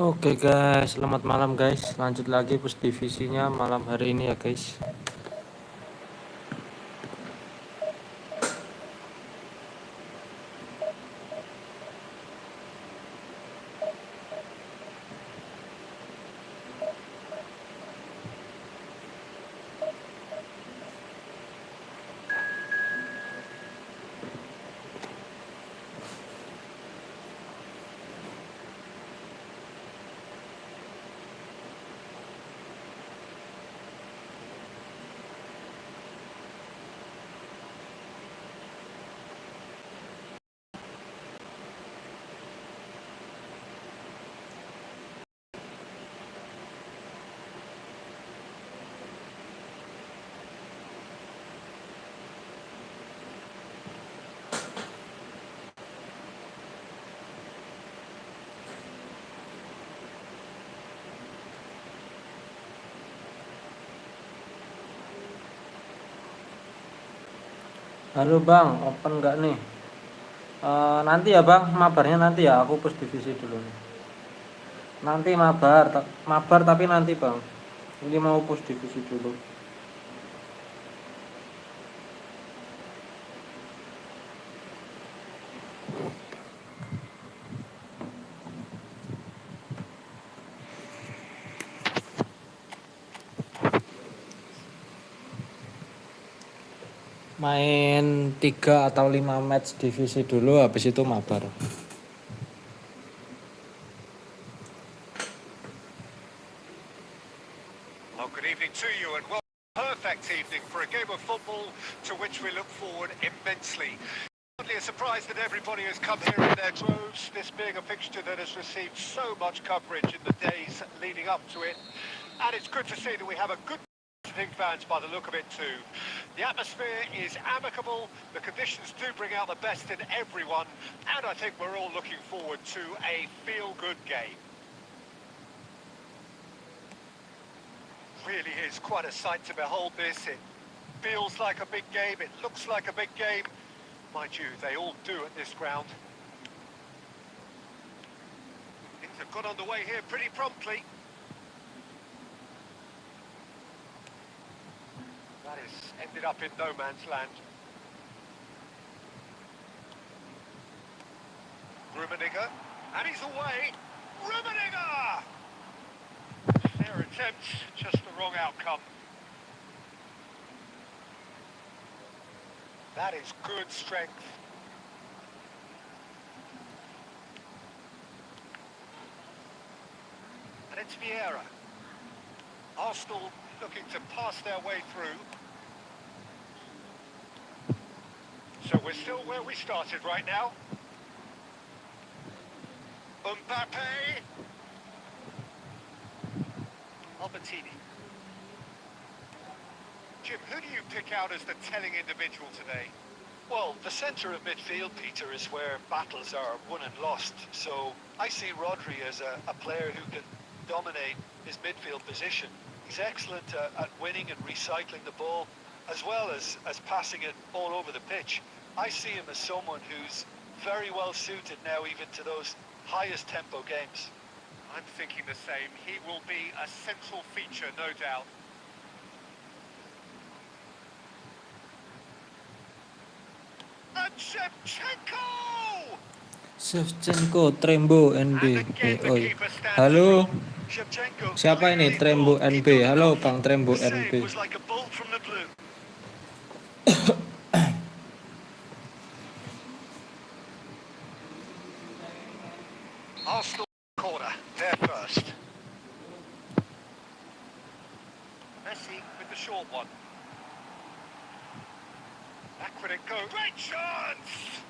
Oke guys, selamat malam guys. Lanjut lagi push divisinya malam hari ini ya guys. Halo Bang, open nggak nih? Nanti ya Bang, mabarnya nanti ya. Aku push divisi dulu nih. Nanti mabar tapi nanti Bang. Ini mau push divisi dulu. Main 3 atau 5 match divisi dulu, habis itu mabar. Good evening to you, and well, perfect evening for a game of football to which we look forward immensely. Hardly a surprise that everybody has come here in their droves, this being a fixture that has received so much coverage in the days leading up to it. And it's good to see that we have a good fans by the look of it too. The atmosphere is amicable, the conditions do bring out the best in everyone, and I think we're all looking forward to a feel-good game. Really is quite a sight to behold this. It feels like a big game, it looks like a big game. Mind you, they all do at this ground. Things have got underway here pretty promptly. That has ended up in no man's land. Rummenigge, and he's away. Rummenigge! Fair attempt, just the wrong outcome. That is good strength. And it's Vieira. Arsenal looking to pass their way through. So we're still where we started right now. Mbappe. Albertini. Jim, who do you pick out as the telling individual today? Well, the centre of midfield, Peter, is where battles are won and lost. So I see Rodri as a player who can dominate his midfield position. He's excellent at winning and recycling the ball, as well as passing it all over the pitch. I see him as someone who's very well suited now even to those highest tempo games. I'm thinking the same. He will be a central feature, no doubt. And Shevchenko, Trembo, NB. Oi. Halo. Siapa ini Trembo NB? Halo Bang Trembo NB. Arsenal corner, there first. Messi with the short one. Back would it go? Great chance!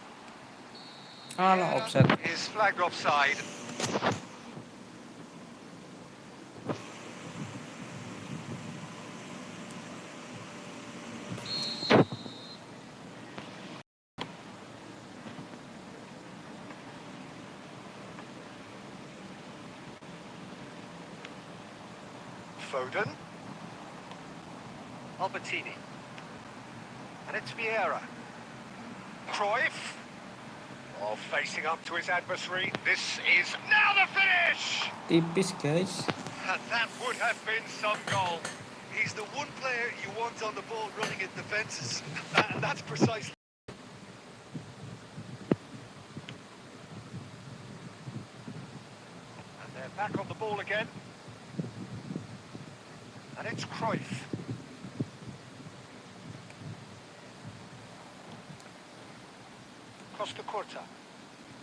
Offset. Is flagged offside. Foden. Albertini. And it's Vieira. Cruyff. Oh, Of facing up to his adversary. This is now the finish! Tipis guys. And that would have been some goal. He's the one player you want on the ball running at defences, and that's precisely. And they're back on the ball again. And it's Cruyff. Costa Curta.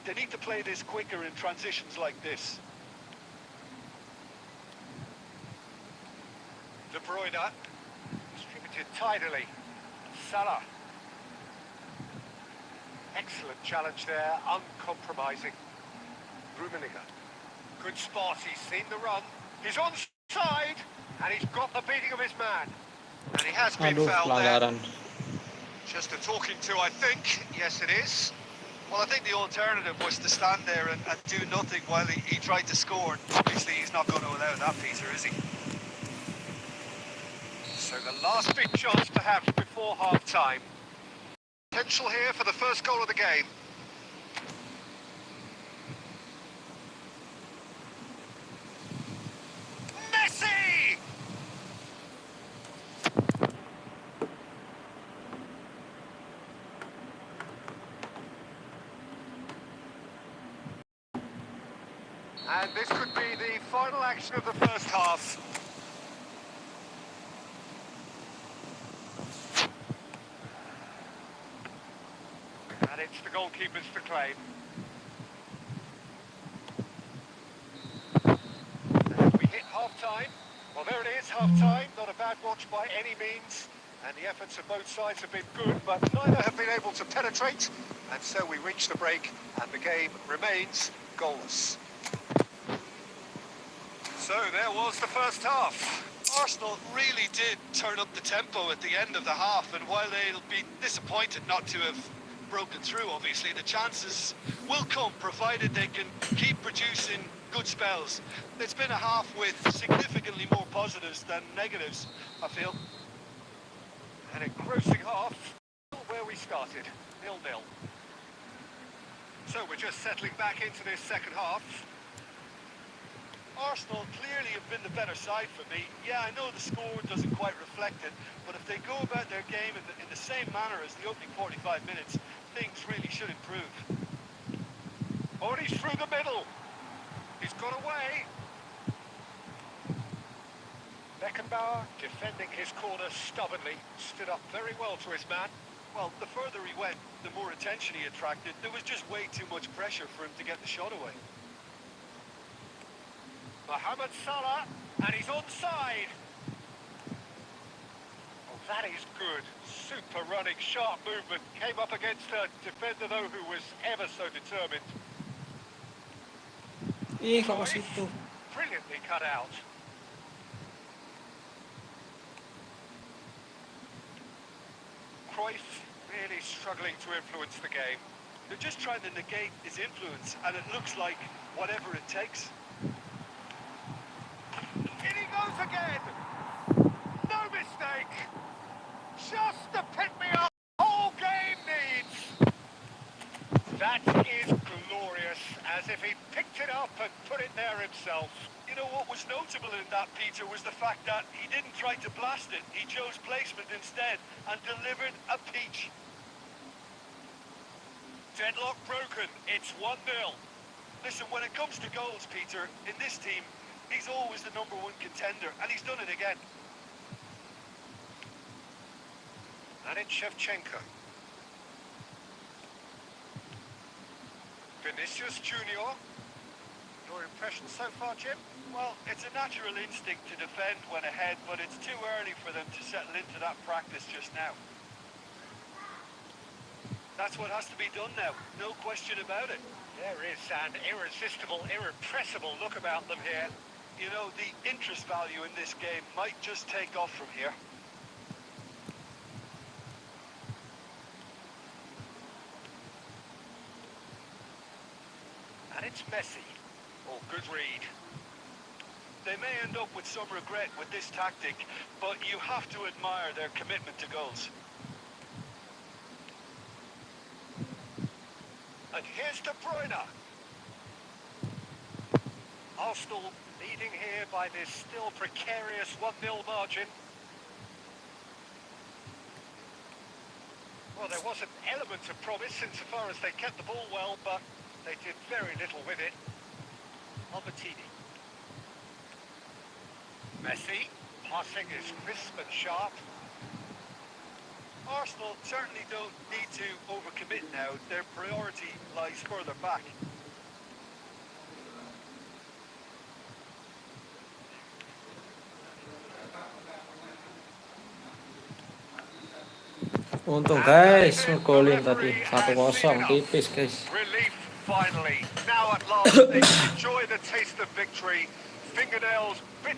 They need to play this quicker in transitions like this. De Bruyne. Distributed tidily. Salah. Excellent challenge there, uncompromising. Rummenigge. Good spot, he's seen the run. He's onside, and he's got the beating of his man. And he has been Aduh, fouled there. pelanggaran. Just a talking to, I think. Yes, it is. Well, I think the alternative was to stand there and do nothing while he tried to score. Obviously, he's not going to allow that, Peter, is he? So the last big chance to have before half-time. Potential here for the first goal of the game. Messi! And this could be the final action of the first half. And it's the goalkeepers to claim. And we hit half-time. Well, there it is, half-time. Not a bad watch by any means. And the efforts of both sides have been good, but neither have been able to penetrate. And so we reach the break, and the game remains goalless. So there was the first half. Arsenal really did turn up the tempo at the end of the half, and while they'll be disappointed not to have broken through, obviously, the chances will come, provided they can keep producing good spells. It's been a half with significantly more positives than negatives, I feel. An engrossing half, where we started, 0-0. So we're just settling back into this second half. Arsenal clearly have been the better side for me. Yeah, I know the score doesn't quite reflect it, but if they go about their game in the same manner as the opening 45 minutes, things really should improve. Oh, and he's through the middle. He's got away. Beckenbauer defending his corner stubbornly, stood up very well to his man. Well, the further he went, the more attention he attracted. There was just way too much pressure for him to get the shot away. Mohamed Salah, and he's onside. Oh, that is good. Super running, sharp movement. Came up against a defender, though, who was ever so determined. Ih, kok ke situ? Brilliantly cut out. Cruyff really struggling to influence the game. They're just trying to negate his influence, and it looks like whatever it takes. In he goes again. No mistake. Just the pick-me-up the whole game needs. That is glorious, as if he picked it up and put it there himself. You know what was notable in that, Peter, was the fact that he didn't try to blast it. He chose placement instead and delivered a peach. Deadlock broken. It's 1-0. Listen, when it comes to goals, Peter, in this team, he's always the #1 contender, and he's done it again. And it's Shevchenko. Vinicius Junior. Your impression so far, Jim? Well, it's a natural instinct to defend when ahead, but it's too early for them to settle into that practice just now. That's what has to be done now, no question about it. There is an irresistible, irrepressible look about them here. You know, the interest value in this game might just take off from here. And it's Messi. Oh, good read. They may end up with some regret with this tactic, but you have to admire their commitment to goals. And here's De Bruyne. Arsenal leading here by this still precarious 1-0 margin. Well, there was an element of promise insofar as they kept the ball well, but they did very little with it. Albertini. Messi. Passing is crisp and sharp. Arsenal certainly don't need to overcommit now. Their priority lies further back. Untung And that is guys, it. The ngegolin tadi referee has seen 1-0 enough. tipis guys. Relief, finally. Now at last they can enjoy the taste of victory. Fingernails bit.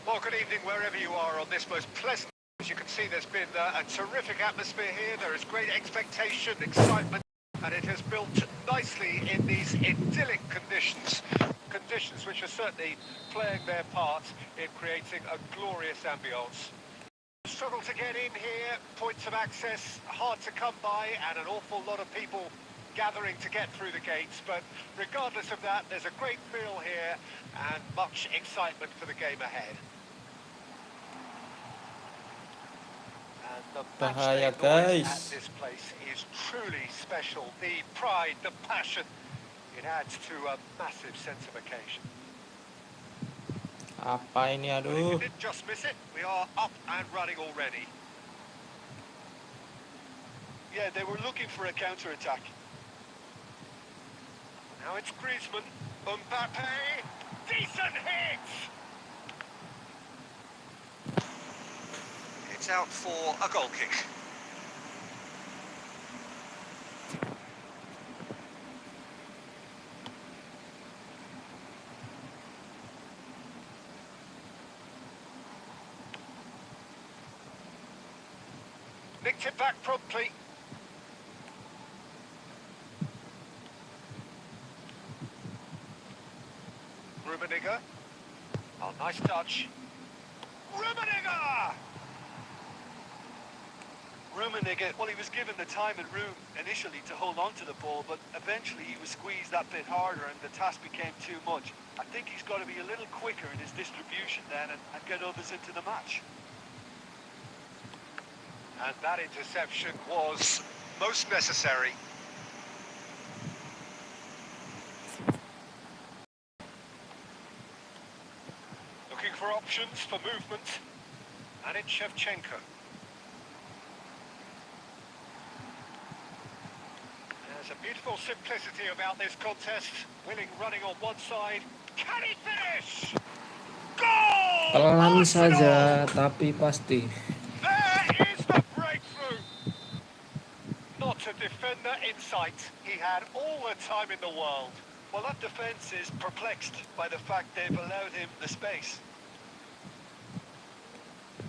Well, good evening wherever you are on this most pleasant. As you can see, there's been a terrific atmosphere here. There is great expectation, excitement, and it has built nicely in these idyllic conditions. Conditions which are certainly playing their part in creating a glorious ambience. Struggle to get in here, points of access hard to come by, and an awful lot of people gathering to get through the gates. But regardless of that, there's a great feel here and much excitement for the game ahead. And the Bahaya, matchday noise guys. at this place is truly special. The pride, the passion, it adds to a massive sense of occasion. Apa ini, But if you aduh. didn't just miss it, we are up and running already. Yeah, they were looking for a counter-attack. Now it's Griezmann, Mbappe, decent hit! It's out for a goal kick. Nicked it back promptly. Rummenigge. Oh, nice touch. Rummenigge! Rummenigge, well, he was given the time and room initially to hold on to the ball, but eventually he was squeezed that bit harder and the task became too much. I think he's got to be a little quicker in his distribution then and get others into the match. And that interception was most necessary. Looking for options for movement. And it's Shevchenko. There's a beautiful simplicity about this contest. Willing running on one side. Can he finish? Goal! Pelan saja, Arsenal! tapi pasti. There is the breakthrough. Not a defender in sight. He had all the time in the world. Well, that defence is perplexed by the fact they've allowed him the space.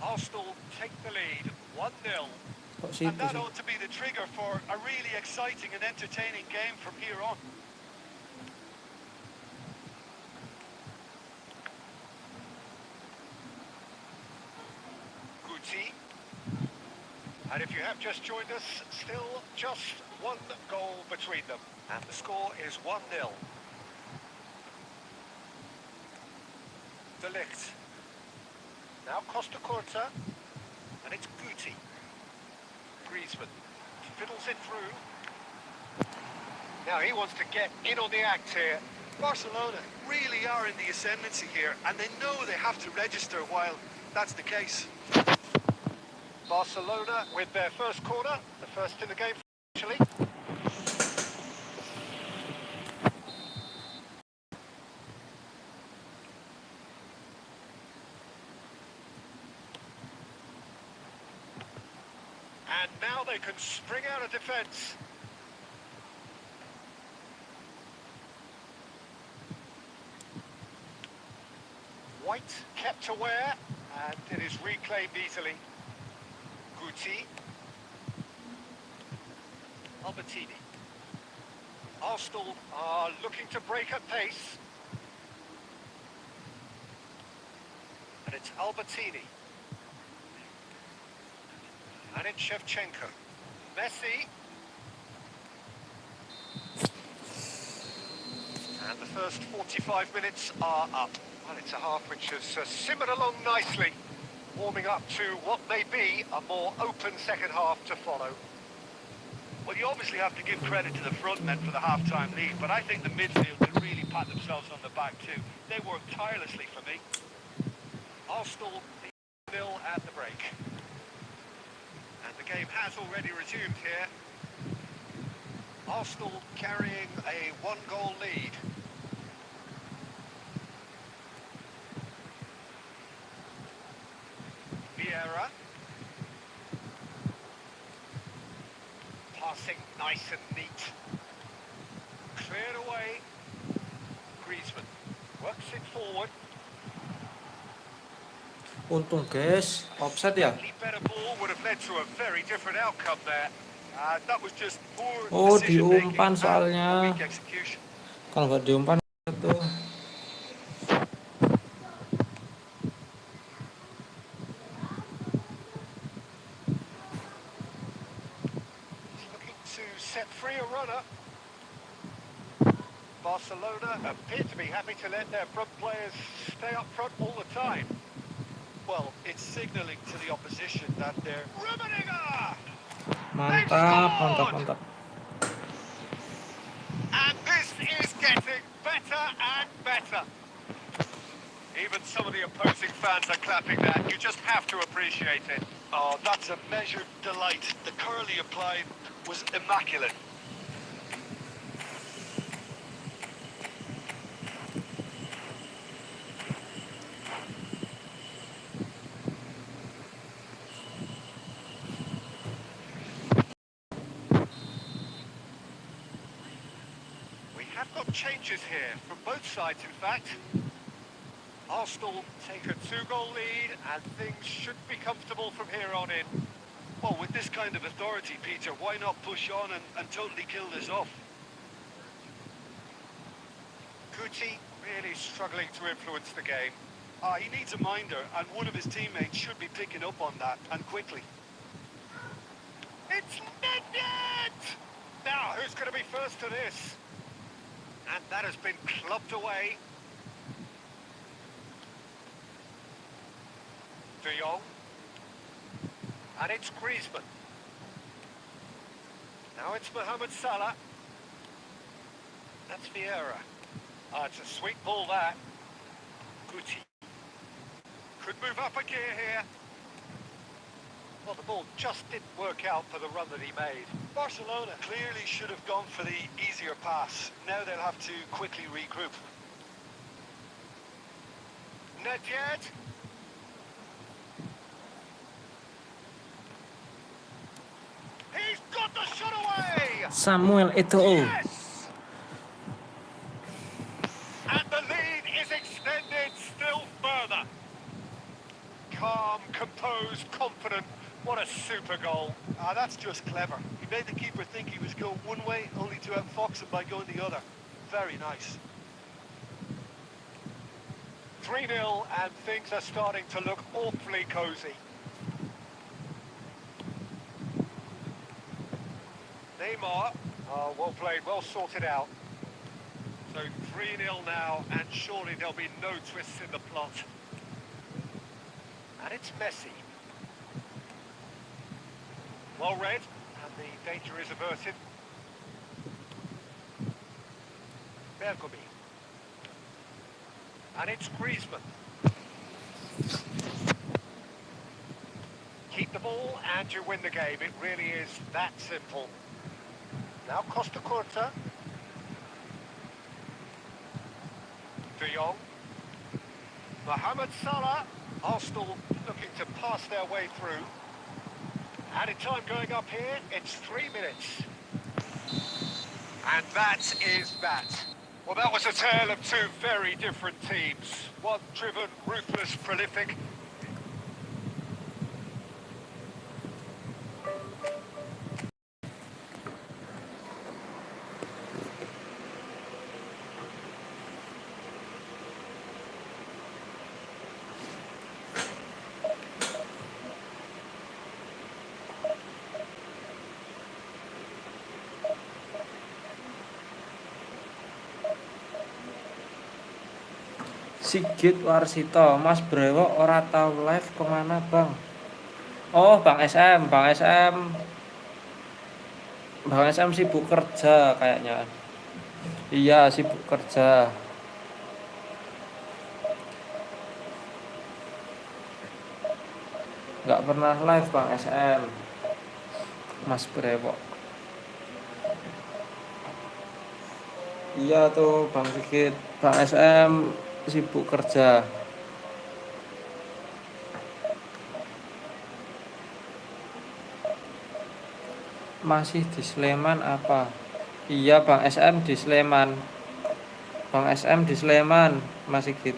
Arsenal take the lead, 1-0. Kok situ And that sih? ought to be the trigger for a really exciting and entertaining game from here on. Guti. And if you have just joined us, still just one goal between them. And the score is 1-0. De Ligt. Now Costa Curta. And it's Guti. Griezmann fiddles it through. Now he wants to get in on the act here. Barcelona really are in the ascendancy here, and they know they have to register while that's the case. Barcelona with their first corner, the first in the game actually. And now they can spring out of defence. White kept aware, and it is reclaimed easily. Guti. Albertini. Arsenal are looking to break at pace. And it's Albertini. And it's Shevchenko. Messi. And the first 45 minutes are up. Well, it's a half which has simmered along nicely, warming up to what may be a more open second half to follow. Well, you obviously have to give credit to the front men for the half-time lead, but I think the midfield can really pat themselves on the back too. They worked tirelessly for me. Arsenal 0 at the break. And the game has already resumed here. Arsenal carrying a one-goal lead. Vieira. Passing nice and neat. Cleared away. Griezmann works it forward. Untung guys, offset ya. Slightly better ball would have led to a very different outcome there. That was just poor Oh, decision-making diumpan and a soalnya. weak execution. Kalau nggak diumpan tuh. He's looking to set free a runner. Barcelona appear to be happy to let their front players stay up front all the time. Well, it's signalling to the opposition that they're... Rummenigge! Mantap, mantap, mantap. And this is getting better and better. Even some of the opposing fans are clapping that. You just have to appreciate it. Oh, that's a measured delight. The curl he applied was immaculate. We have got changes here from both sides, in fact. Arsenal take a 2-goal lead, and things should be comfortable from here on in. Well, with this kind of authority, Peter, why not push on and totally kill this off? Guti really struggling to influence the game. He needs a minder, and one of his teammates should be picking up on that, and quickly. It's net! Now, who's going to be first to this? And that has been clubbed away. De Jong. And it's Griezmann. Now it's Mohamed Salah. That's Vieira. It's a sweet ball, that. Guti. Could move up a gear here. Well, the ball just didn't work out for the run that he made. Barcelona clearly should have gone for the easier pass. Now they'll have to quickly regroup. Not yet. He's got the shot away! Samuel Eto'o. Yes! And the lead is extended still further. Calm, composed, confident. What a super goal. That's just clever. He made the keeper think he was going one way, only to outfox him by going the other. Very nice. 3-0 and things are starting to look awfully cosy. Neymar, well played, well sorted out. So 3-0 now, and surely there'll be no twists in the plot. And it's Messi. Well read, and the danger is averted. Bergomi. And it's Griezmann. Keep the ball and you win the game. It really is that simple. Now Costa Curta. De Jong. Mohamed Salah. Arsenal looking to pass their way through. Added time going up here. It's 3 minutes. And that is that. Well, that was a tale of two very different teams. One driven, ruthless, prolific. Sigit Warsito, Mas Brewok ora tau live kemana bang? Oh Bang SM, Bang SM sibuk kerja kayaknya. Iya sibuk kerja. Nggak pernah live Bang SM, Mas Brewok. Iya tuh Bang Sigit, Bang SM sibuk kerja. Masih di Sleman apa? Iya Bang SM di Sleman. Bang SM di Sleman, Mas Sigit.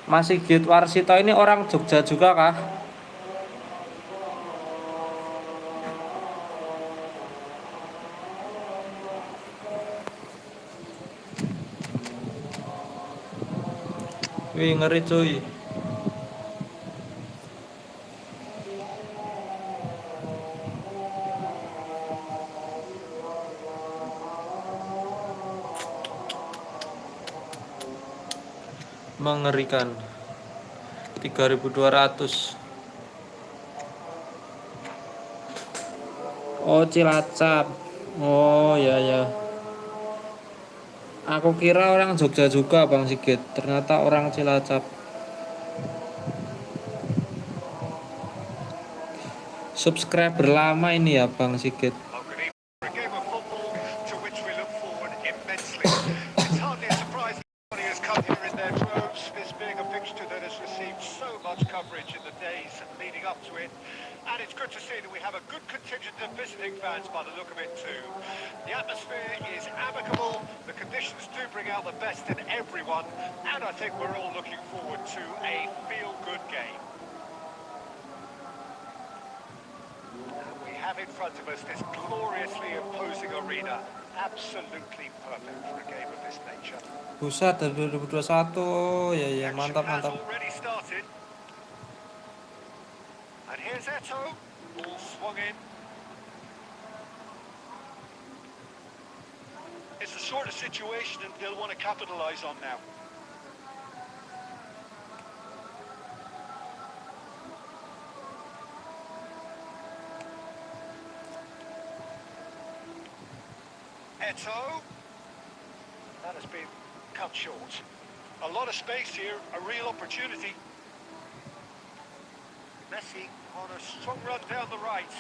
Mas Sigit Warsito ini orang Jogja juga kah? Wih ngeri cuy. Mengerikan. 3.200. Oh Cilacap. Oh ya ya. Aku kira orang Jogja juga Bang Sigit, ternyata orang Cilacap. Subscriber lama ini ya Bang Sigit. Oh, good evening. For a game of football to which we look forward immensely. It's hardly a surprise that everybody has come here in their droves, this being a fixture that has received so much coverage in the days leading leading up to it. And it's good to see that we have a good contingent of visiting fans by the look of it too. The atmosphere is amicable, the conditions do bring out the best in everyone, and I think we're all looking forward to a feel-good game. And we have in front of us this gloriously imposing arena. Absolutely perfect for a game of this nature. Buset, dari 2021. Ya ya, Action mantap has mantap. already started. And here's Eto. Ball swung in. It's the sort of situation that they'll want to capitalise on now. Eto. That has been cut short. A lot of space here, a real opportunity. Messi on a strong run down the right.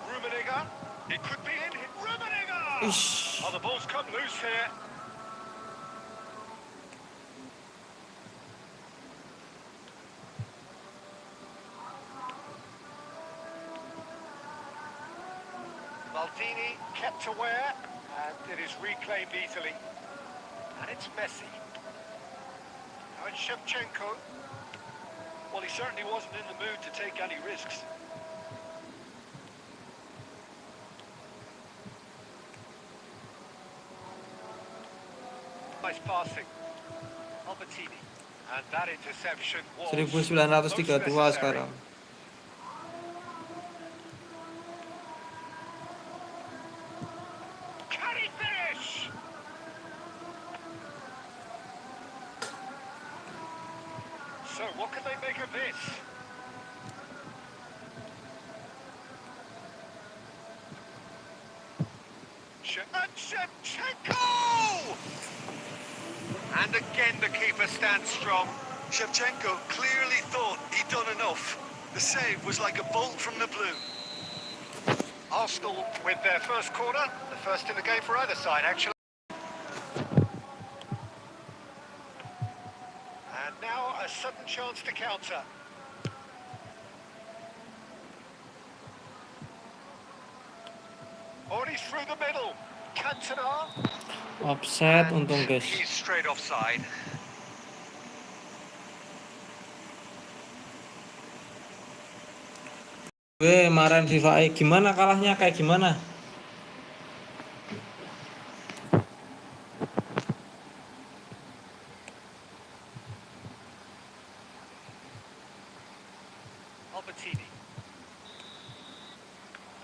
Rummenigge. It could be in. Rummenigge! Ish. Oh, the ball's come loose here. Maldini kept aware, and it is reclaimed easily. And it's Messi. Now it's Shevchenko. Well, he certainly wasn't in the mood to take any risks. Nice passing. Albertini. And that interception was 1932 most sekarang. Can he finish? So what can they make of this? And Shevchenko! And again the keeper stands strong. Shevchenko clearly thought he'd done enough. The save was like a bolt from the blue. Arsenal with their first corner, the first in the game for either side actually. And now a sudden chance to counter. Already through the middle. Cantona. Offset untung guys. He's straight offside. Gue marahin FIFA gimana kalahnya kayak gimana? Albertini.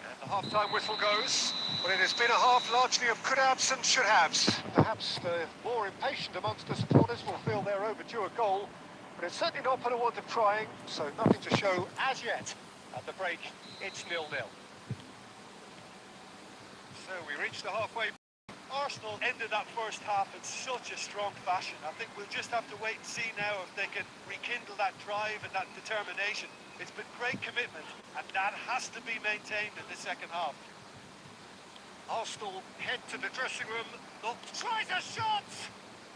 And the half-time whistle goes. Well, it has been a half largely of could-haves and should-haves. Perhaps the more impatient amongst the supporters will feel their overdue a goal, but it's certainly not put a want of trying, so nothing to show as yet. At the break, it's 0-0. So we reach the halfway. Arsenal ended that first half in such a strong fashion. I think we'll just have to wait and see now if they can rekindle that drive and that determination. It's been great commitment, and that has to be maintained in the second half. Arsenal head to the dressing room. Tries a shot!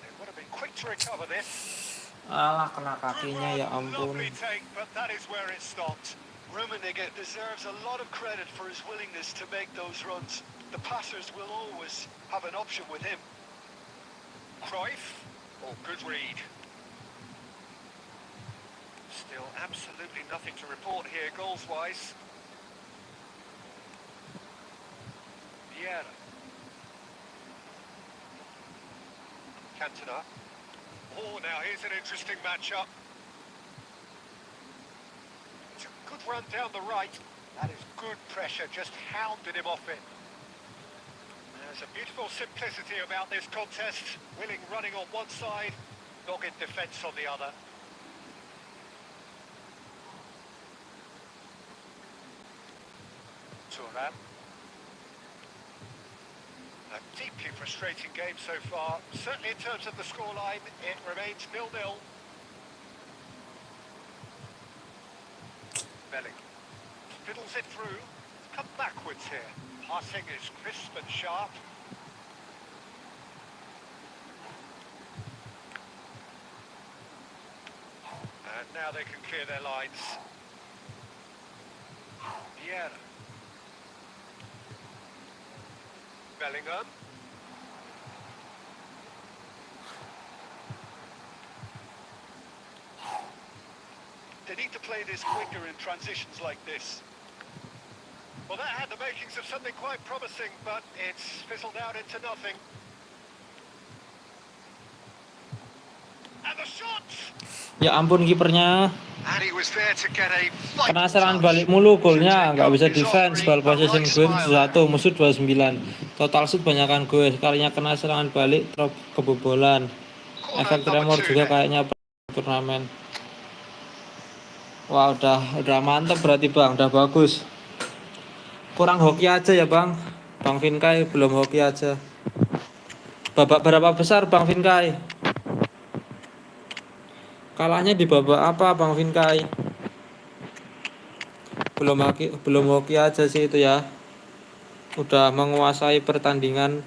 They would have been quick to recover this. Alah, kena kakinya ya ampun. Lovely take, but that is where it stopped. Rummenigge deserves a lot of credit for his willingness to make those runs. The passers will always have an option with him. Cruyff. Oh, good read. Still absolutely nothing to report here goals-wise. Vieira. Cantona. Oh, now here's an interesting matchup. It's a good run down the right. That is good pressure, just hounded him off it. There's a beautiful simplicity about this contest. Willing running on one side, dogged defence on the other. Thuram. A deeply frustrating game so far. Certainly in terms of the scoreline, it remains 0-0. Belling fiddles it through. Come backwards here. Passing is crisp and sharp. And now they can clear their lines. Vieira. Bellingham. They need to play this quicker in transitions like this. Well, that had the makings of something quite promising, but it's fizzled out into nothing. And the shot! Ya ampun kipernya. And he was there to get a Kena vital serangan touch. balik mulu To golnya, take nggak up bisa his defense. offering, Ball a possession right gue smile 1, there. musuh 29. Total shoot banyakan gue, sekalinya kena serangan balik drop kebobolan. Corner Efek number tremor 2 juga then. kayaknya turnamen. Wah udah mantep berarti bang, udah bagus. Kurang hoki aja ya bang. Bang Vinkai belum hoki aja. Babak berapa besar Bang Vinkai? Kalahnya di babak apa Bang Vinkai? Belum hoki aja sih itu ya. Udah menguasai pertandingan.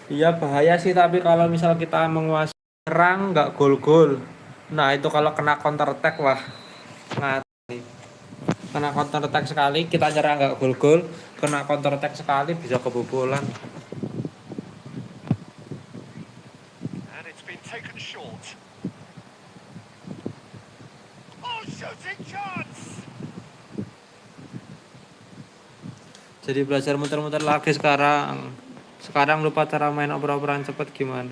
Iya bahaya sih, tapi kalau misal kita menguasai serang nggak gol-gol. Nah itu kalau kena counter attack wah ngati. Kena counter attack sekali kita nyerang nggak gol-gol, kena counter attack sekali bisa kebobolan. And it's been taken short. Oh, shooting chance! Jadi belajar muter-muter lagi sekarang. Sekarang lupa cara main oper-operan cepet gimana.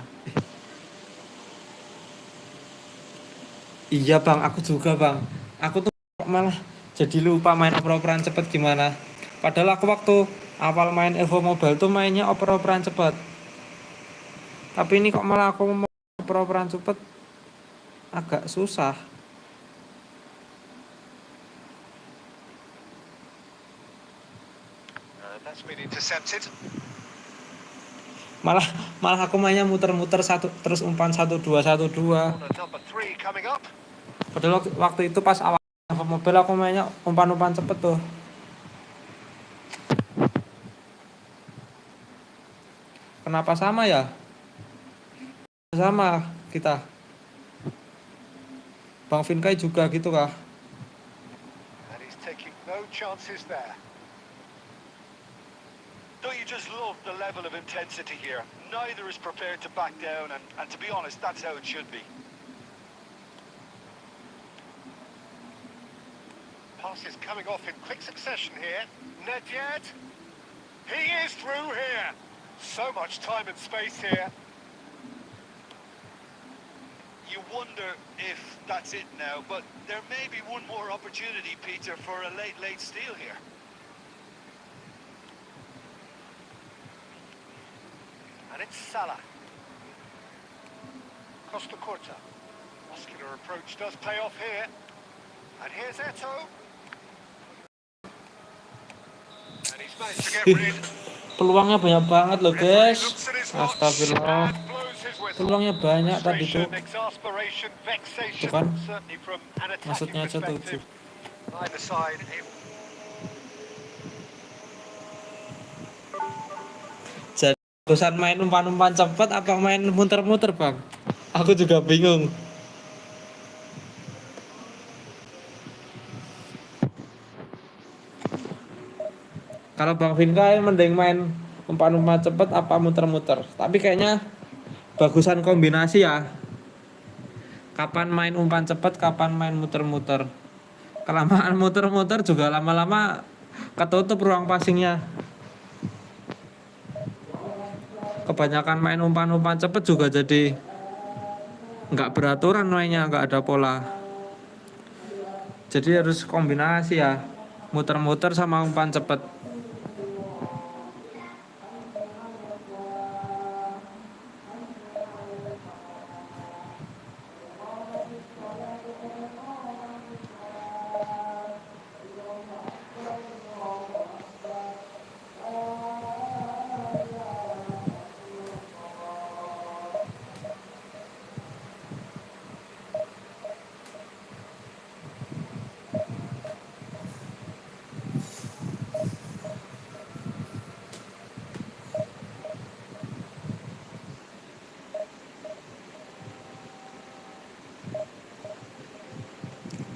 Iya bang, aku juga bang. Aku tuh malah jadi lupa main oper-operan cepet gimana. Padahal aku waktu awal main Evo Mobile tuh mainnya oper-operan cepet. Tapi ini kok malah aku mau oper-operan cepet agak susah. That's been intercepted. Malah aku mainnya muter-muter satu terus umpan 1-2 1-2. Corner number 3 coming up. Padahal waktu itu pas awal Evo Mobile aku mainnya umpan-umpan cepet tuh. Kenapa sama ya? Sama kita. Bang Vinkai juga gitu kah? And he's taking no chances there. Don't you just love the level of intensity here? Neither is prepared to back down, and to be honest, that's how it should be. Passes coming off in quick succession here. Nedved. He is through here. So much time and space here. You wonder if that's it now, but there may be one more opportunity, Peter, for a late steal here. And it's Salah. Costa Curta. Muscular approach does pay off here. And here's Eto'o. And he's managed to get rid. Peluangnya banyak banget loh Referee guys. looks at his watch Astagfirullah. and blows his whistle. Peluangnya banyak tadi tuh. Frustration, exasperation, vexation, Tuh kan. certainly from an attacking Maksudnya aja tuh. perspective. Either side, Jadi bagusan main umpan-umpan cepet apa main muter-muter bang? Aku juga bingung. Kalau Bang Vinka mending main umpan-umpan cepet apa muter-muter. Tapi kayaknya bagusan kombinasi ya. Kapan main umpan cepet, kapan main muter-muter. Kelamaan muter-muter juga lama-lama ketutup ruang passingnya. Kebanyakan main umpan-umpan cepet juga jadi nggak beraturan mainnya, nggak ada pola. Jadi harus kombinasi ya, muter-muter sama umpan cepet.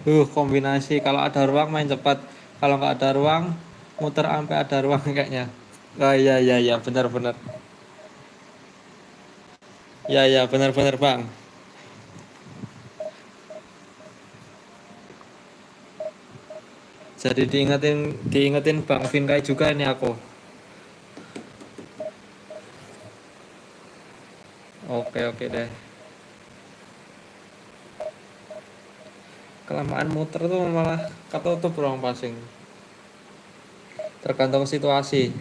Kombinasi kalau ada ruang main cepat. Kalau nggak ada ruang muter sampai ada ruang kayaknya. Oh iya iya iya benar-benar. Iya iya benar-benar Bang. Jadi diingetin Bang Vinkai juga ini aku. Oke oke deh. Kelamaan muter tuh malah ketutup ruang passing. Tergantung situasi.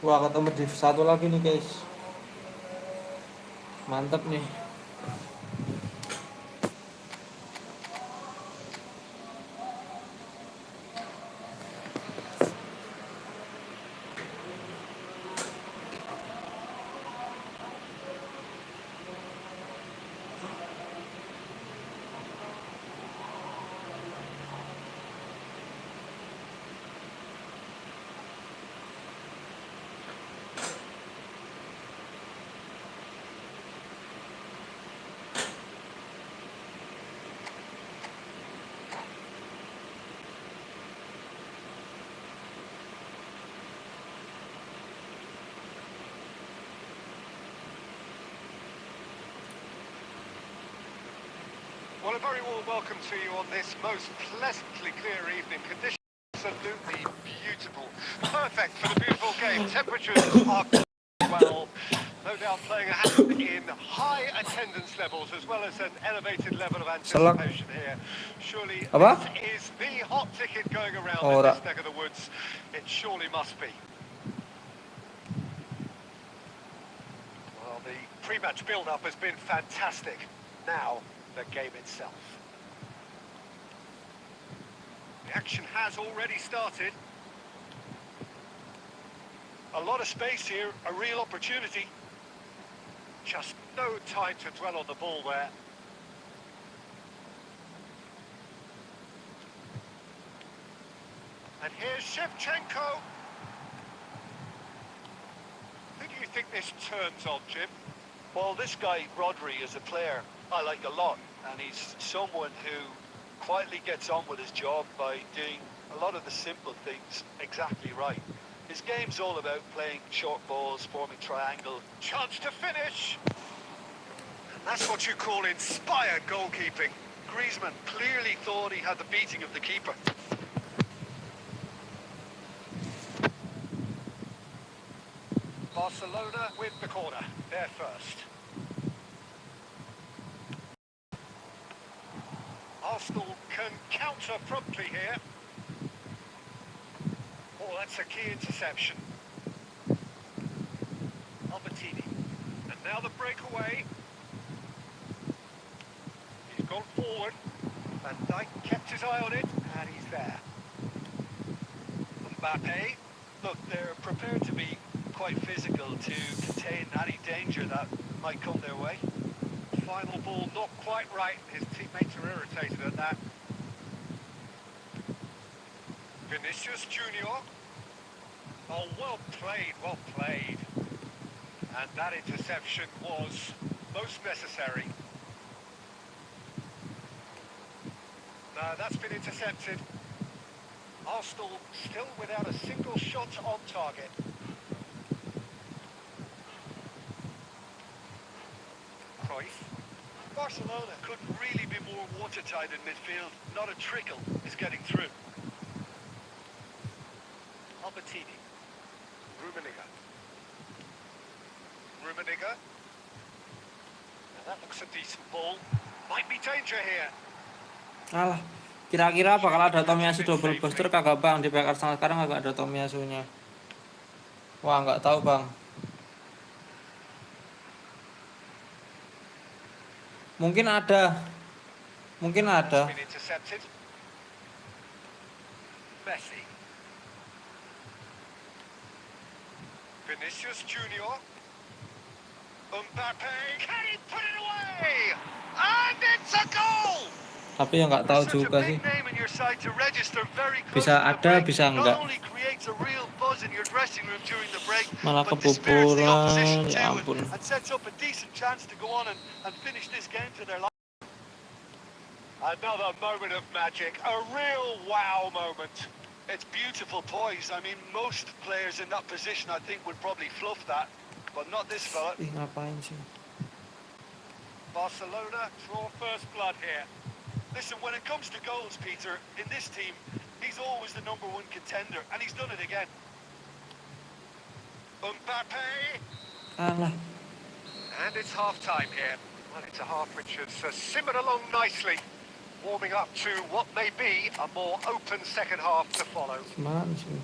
Wah ketemu di satu lagi nih guys. Mantep nih. Well, a very warm welcome to you on this most pleasantly clear evening. Conditions absolutely beautiful. Perfect for the beautiful game. Temperatures are well, no doubt playing a hand in high attendance levels as well as an elevated level of Selak. anticipation here. Surely Apa? this is the hot ticket going around in Ora. this neck of the woods. It surely must be. Well, the pre-match build-up has been fantastic. Now, the game itself. The action has already started. A lot of space here, a real opportunity. Just no time to dwell on the ball there. And here's Shevchenko. Who do you think this turns on, Jim? Well, this guy, Rodri, is a player I like a lot, and he's someone who quietly gets on with his job by doing a lot of the simple things exactly right. His game's all about playing short balls, forming triangle. Chance to finish. That's what you call inspired goalkeeping. Griezmann clearly thought he had the beating of the keeper. Barcelona with the corner. They're first. Arsenal can counter promptly here. Oh, that's a key interception. Albertini. And now the breakaway. He's gone forward. Van Dijk kept his eye on it, and he's there. Mbappe. Look, they're prepared to be quite physical to contain any danger that might come their way. Final ball not quite right. His teammates are irritated at that. Vinicius Junior. Oh, well played, well played. And that interception was most necessary. No, that's been intercepted. Arsenal still without a single shot on target. Cruyff. Barcelona couldn't really be more watertight in midfield. Not a trickle is getting through. Albertini. Rummenigge. Rummenigge. That looks a decent ball. Might be danger here. Alah, kira-kira bakal ada Tomiyasu double booster kagak bang di back Arsenal sekarang kagak ada Tomiyasunya. Wah nggak tahu bang. Mungkin ada. Mungkin ada. Been intercepted. Messi. Vinicius Junior. Mbappe. Can he put it away? And it's a goal! Tapi ya nggak tahu Such a juga sih. big name in your side to register very close Bisa to the ada, break. bisa Not enggak. only creates a real buzz in your dressing room during the break, Malah but dispirits the opposition kebobolan. too Ya ampun. and sets up a decent chance to go on and finish this game to their life. Another moment of magic. A real wow moment. It's beautiful poise. I mean, most players in that position, I think, would probably fluff that, but not this fella. Ih ngapain sih? Barcelona draw first blood here. Listen, when it comes to goals, Peter, in this team, he's always the number one contender, and he's done it again. Mbappe. Alah. And it's half-time here. Well, it's a half which has simmered along nicely, warming up to what may be a more open second half to follow. Gimana sih?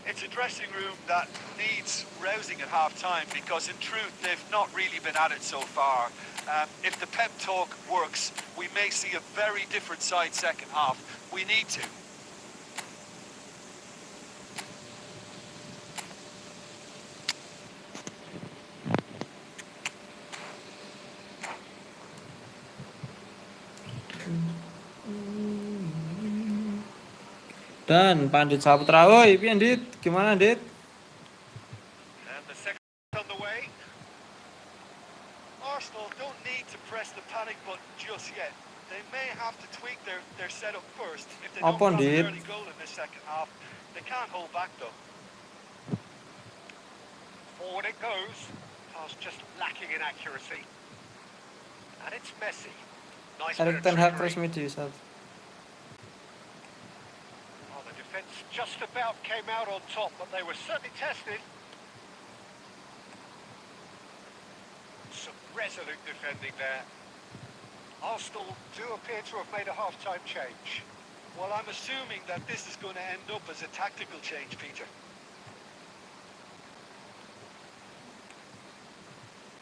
It's a dressing room that needs rousing at half-time because, in truth, they've not really been at it so far. If the pep talk works, we may see a very different side second half. We need to. Dan Pandit Saputra, woi, piye Dit? Gimana Dit? And the second on the way. Arsenal don't need to press the panic button just yet. They may have to tweak their setup first. If they don't Apa, grab Dit? an early goal in the second half, they can't hold back though. Forward it goes. Pass just lacking in accuracy. And it's Messi. Nice bit Erik of ten Hag trickery. resmi diusat. Well, the defence just about came out on top, but they were certainly tested. Some resolute defending there. Arsenal do appear to have made a half-time change. Well, I'm assuming that this is going to end up as a tactical change, Peter.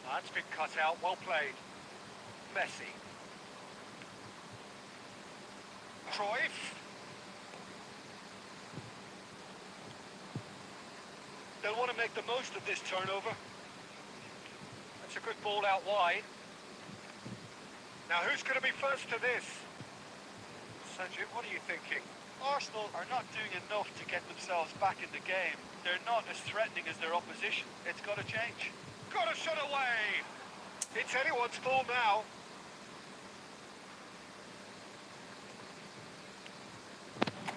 That's been cut out. Well played. Messi. Cruyff. They'll want to make the most of this turnover. That's a good ball out wide. Now who's going to be first to this? Sanjit, what are you thinking? Arsenal are not doing enough to get themselves back in the game. They're not as threatening as their opposition. It's got to change. Got a shot away. It's anyone's ball now.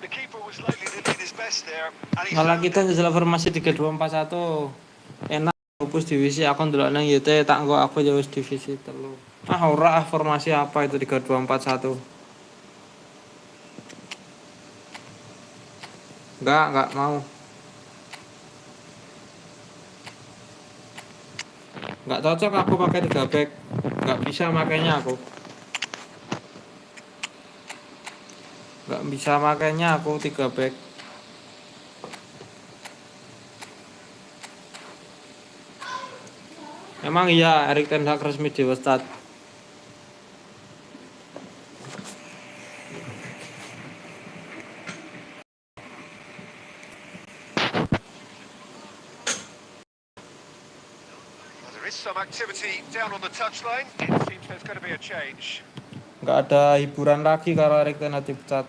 The keeper was likely to need his best there, and he Malah found kita it. njajal formasi 3-2-4-1. Enak hapus divisi aku ndelok nang YT tak engko aku ya wis divisi 3. Ah ora formasi apa itu 3-2-4-1. Enggak mau. Enggak cocok aku pakai 3 back. Enggak bisa makainya aku. Enggak bisa makainya aku 3 back. Emang iya Erik ten Hag resmi diusat. Well, there is some activity down on the touchline. It seems there's going to be a change. Enggak ada hiburan lagi kalau Erik ten Hag dipecat.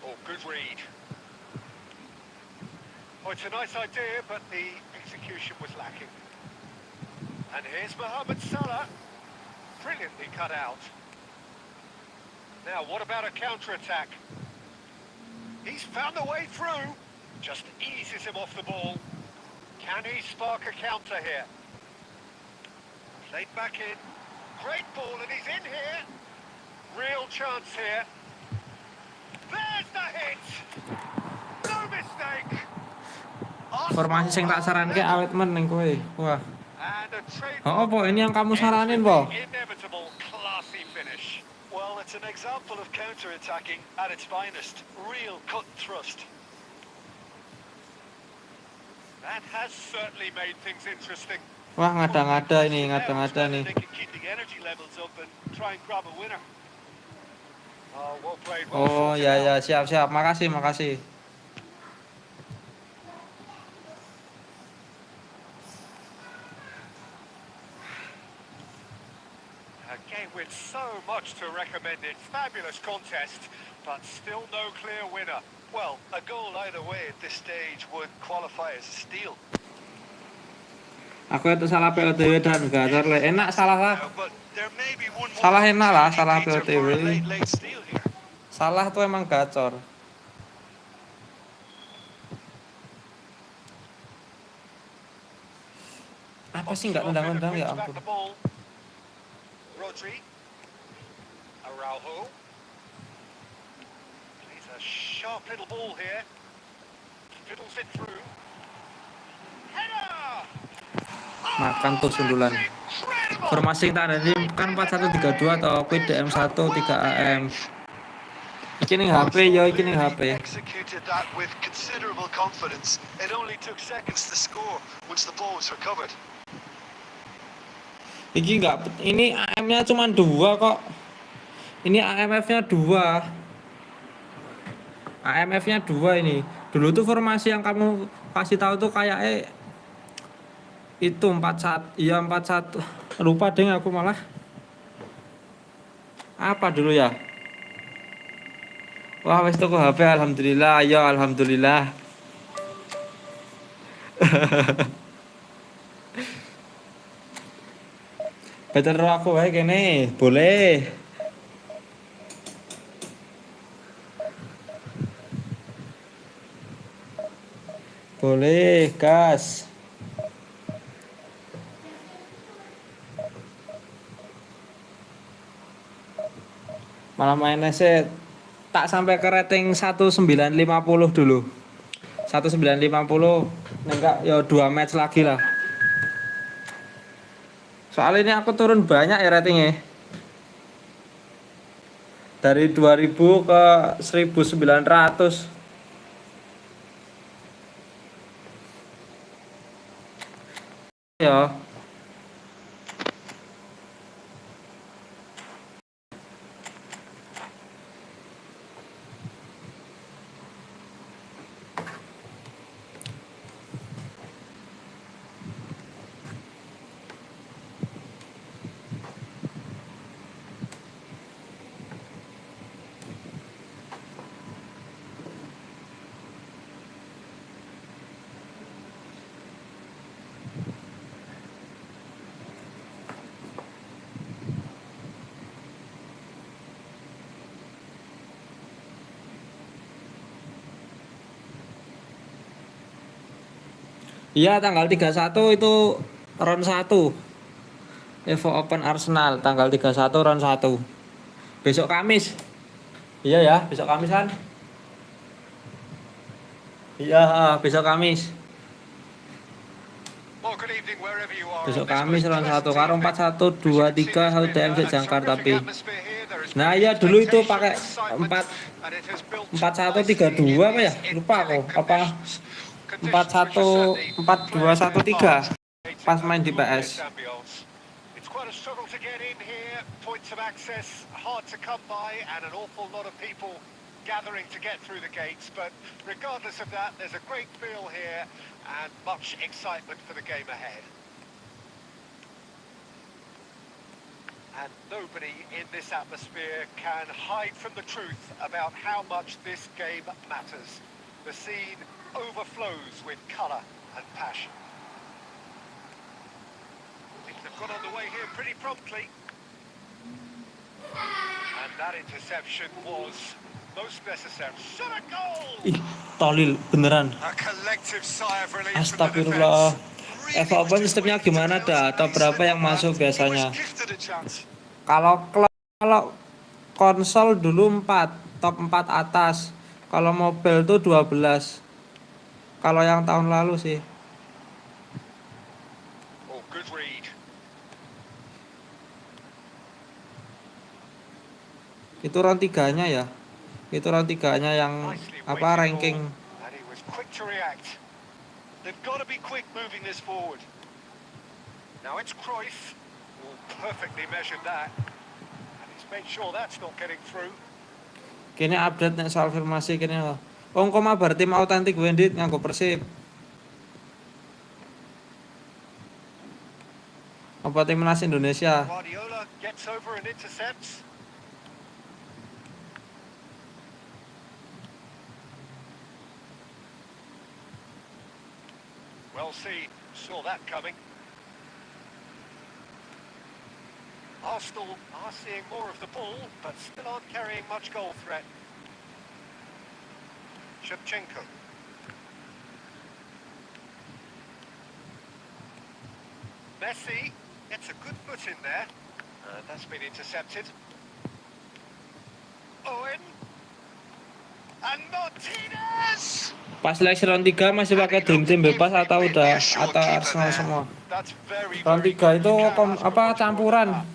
Oh, good read. Oh, it's a nice idea, but the execution was lacking. And here's Mohamed Salah. Brilliantly cut out. Now, what about a counter-attack? He's found a way through. Just eases him off the ball. Can he spark a counter here? Played back in. Great ball, and he's in here. Real chance here. There's the hit. No mistake. Formasi sing tak saranke awet men ning kowe. Wah. And a Oh, trademark po ini yang kamu ends saranin, with po. the inevitable classy finish. Well, it's an example of counter-attacking at its finest. Real cut and thrust. That has certainly made things interesting. Wah, ngada-ngada ini, ngada-ngada Whether nih. they can keep the energy levels up and try and grab a winner. Oh, well played, well Oh, sorted ya out. ya, siap-siap. Makasih, makasih. A game with so much to recommend it. Fabulous contest, but still no clear winner. Well, a goal either way at this stage would qualify as a steal. Aku itu salah POTW dan gacor le. Enak salah lah. Now, but there may be one more Salah enak lah, opportunity, salah Peter, for a POTW. late steal here. Salah tuh emang gacor. Apa sih nggak nendang-nendang ya ampun. Rodri. Araujo. Plays a sharp little ball here. Fiddles it through. Header! Makan tuh sundulan. Formasi tak ada ini kan 4132 atau PDM1 3AM. Iki ning HP ya, iki ning HP. Executed that with considerable confidence. It only took seconds to score once the ball was recovered. Iki enggak, ini AM-nya cuma 2 kok. Ini AMF-nya 2. AMF-nya 2 ini. Dulu tuh formasi yang kamu kasih tahu tuh kayak itu 41. Iya 41. Lupa deh aku malah. Apa dulu ya? Wah, wis tuku HP alhamdulillah. Ya alhamdulillah. Better aku wae kene, boleh. Boleh, gas. Malah mainnya sih tak sampai ke rating 1950 dulu. 1950 enggak ya 2 match lagi lah. Soalnya ini aku turun banyak ya ratingnya. Dari 2000 ke 1900. Ya. Iya, tanggal 31 itu round 1. Evo Open Arsenal tanggal 31 round 1. Besok Kamis. Iya ya, besok Kamis kan? Iya, besok Kamis. Well, good evening wherever you are. Besok on this Kamis most round 1 pleasant karo evening. 41 2 3 As you can see, HDM there's been Jakarta a tapi. terrific atmosphere here. There is Nah, great iya dulu itu expectation, pakai excitement, 4 and it has built 41 nicely 32 apa ya? in Lupa aku. idyllic Apa conditions. Conditions which 41 are certainly 42 playing their 13 part pas in main di a glorious PS. ambience. It's quite a struggle to get in here. Points of access hard to come by, and an awful lot of people gathering to get through the gates. But regardless of that, there's a great feel here and much excitement for the game ahead. And nobody in this atmosphere can hide from the truth about how much this game matters. The scene overflows with colour and passion. Things have got underway here pretty promptly. And that interception was most necessary. Shot a goal! Ih, tolil beneran. A collective sigh of relief from the Astagfirullah. defence. Evo Open sistemnya gimana dah? Atau berapa yang masuk biasanya? Gifted a chance. Kalau konsol dulu 4, top 4 atas. Kalau mobile tuh 12. Kalau yang tahun lalu sih. Oh, good read. Itu round 3-nya ya. Itu round 3-nya yang Nicely apa weighted ranking. ball, and he was quick to react. They've got to be quick moving this forward. Now it's Cruyff. Oh, perfectly measured that. And he's made sure that's not getting through. Kini update nek soal formasi kini lho. Wong kok mabar tim autentik Wendit nganggo Persib. Apa timnas Indonesia? Guardiola gets over and intercepts. Well seen, saw that coming. Arsenal are seeing more of the ball, but still aren't carrying much goal threat. Shevchenko. Messi gets a good foot in there. That's been intercepted. Owen. And Martinez! Pas seleksi round 3 masih pakai dream team bebas atau udah atau Arsenal semua? That's very, Round very 3 good. itu You can't ask for apa much more than campuran. that.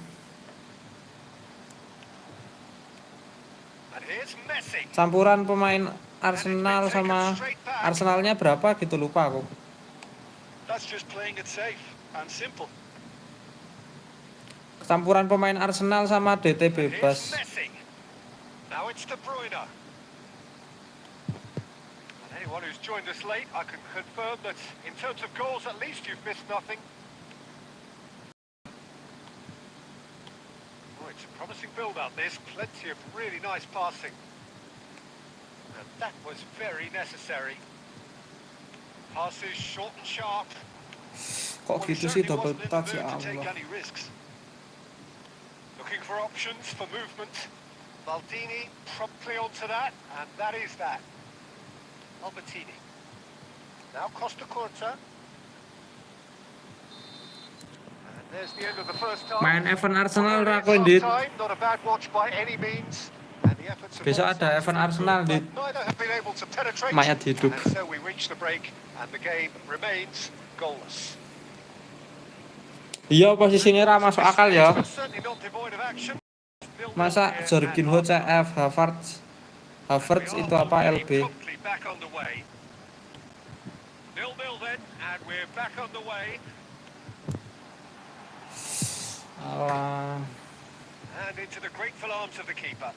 And here's Messi. Campuran pemain Arsenal sama Arsenalnya berapa gitu lupa aku. That's just playing it safe and simple. Campuran pemain Arsenal sama DT And here's bebas. Messi. Now it's De Bruyne. And anyone who's joined us late, I can confirm that in terms of goals, at least you've missed nothing. Oh, it's a promising build-up, this. Plenty of really nice passing. And that was very necessary. Passes short and sharp. Kok Well, he gitu sih certainly double wasn't in the touch ya mood to take Allah. any risks. Looking for options for movement. Maldini promptly onto that, and that is that. Albertini. Now Costa Curta. And there's the end of the first half. Main event Arsenal Well, ra it's kowe Dit. half-time, not a bad watch by any means. And the efforts of Besok both ada sides event have been Arsenal, good, Dit. but neither have been able to penetrate. Mayat hidup. And so we reach the break, and the game remains goalless. Iya posisinya ra masuk akal ya. Certainly not devoid of action. Masa Jorginho CF Havertz itu apa LB? Promptly back on the way. 0-0 then, and we're back on the way. Alah. And into the grateful arms of the keeper.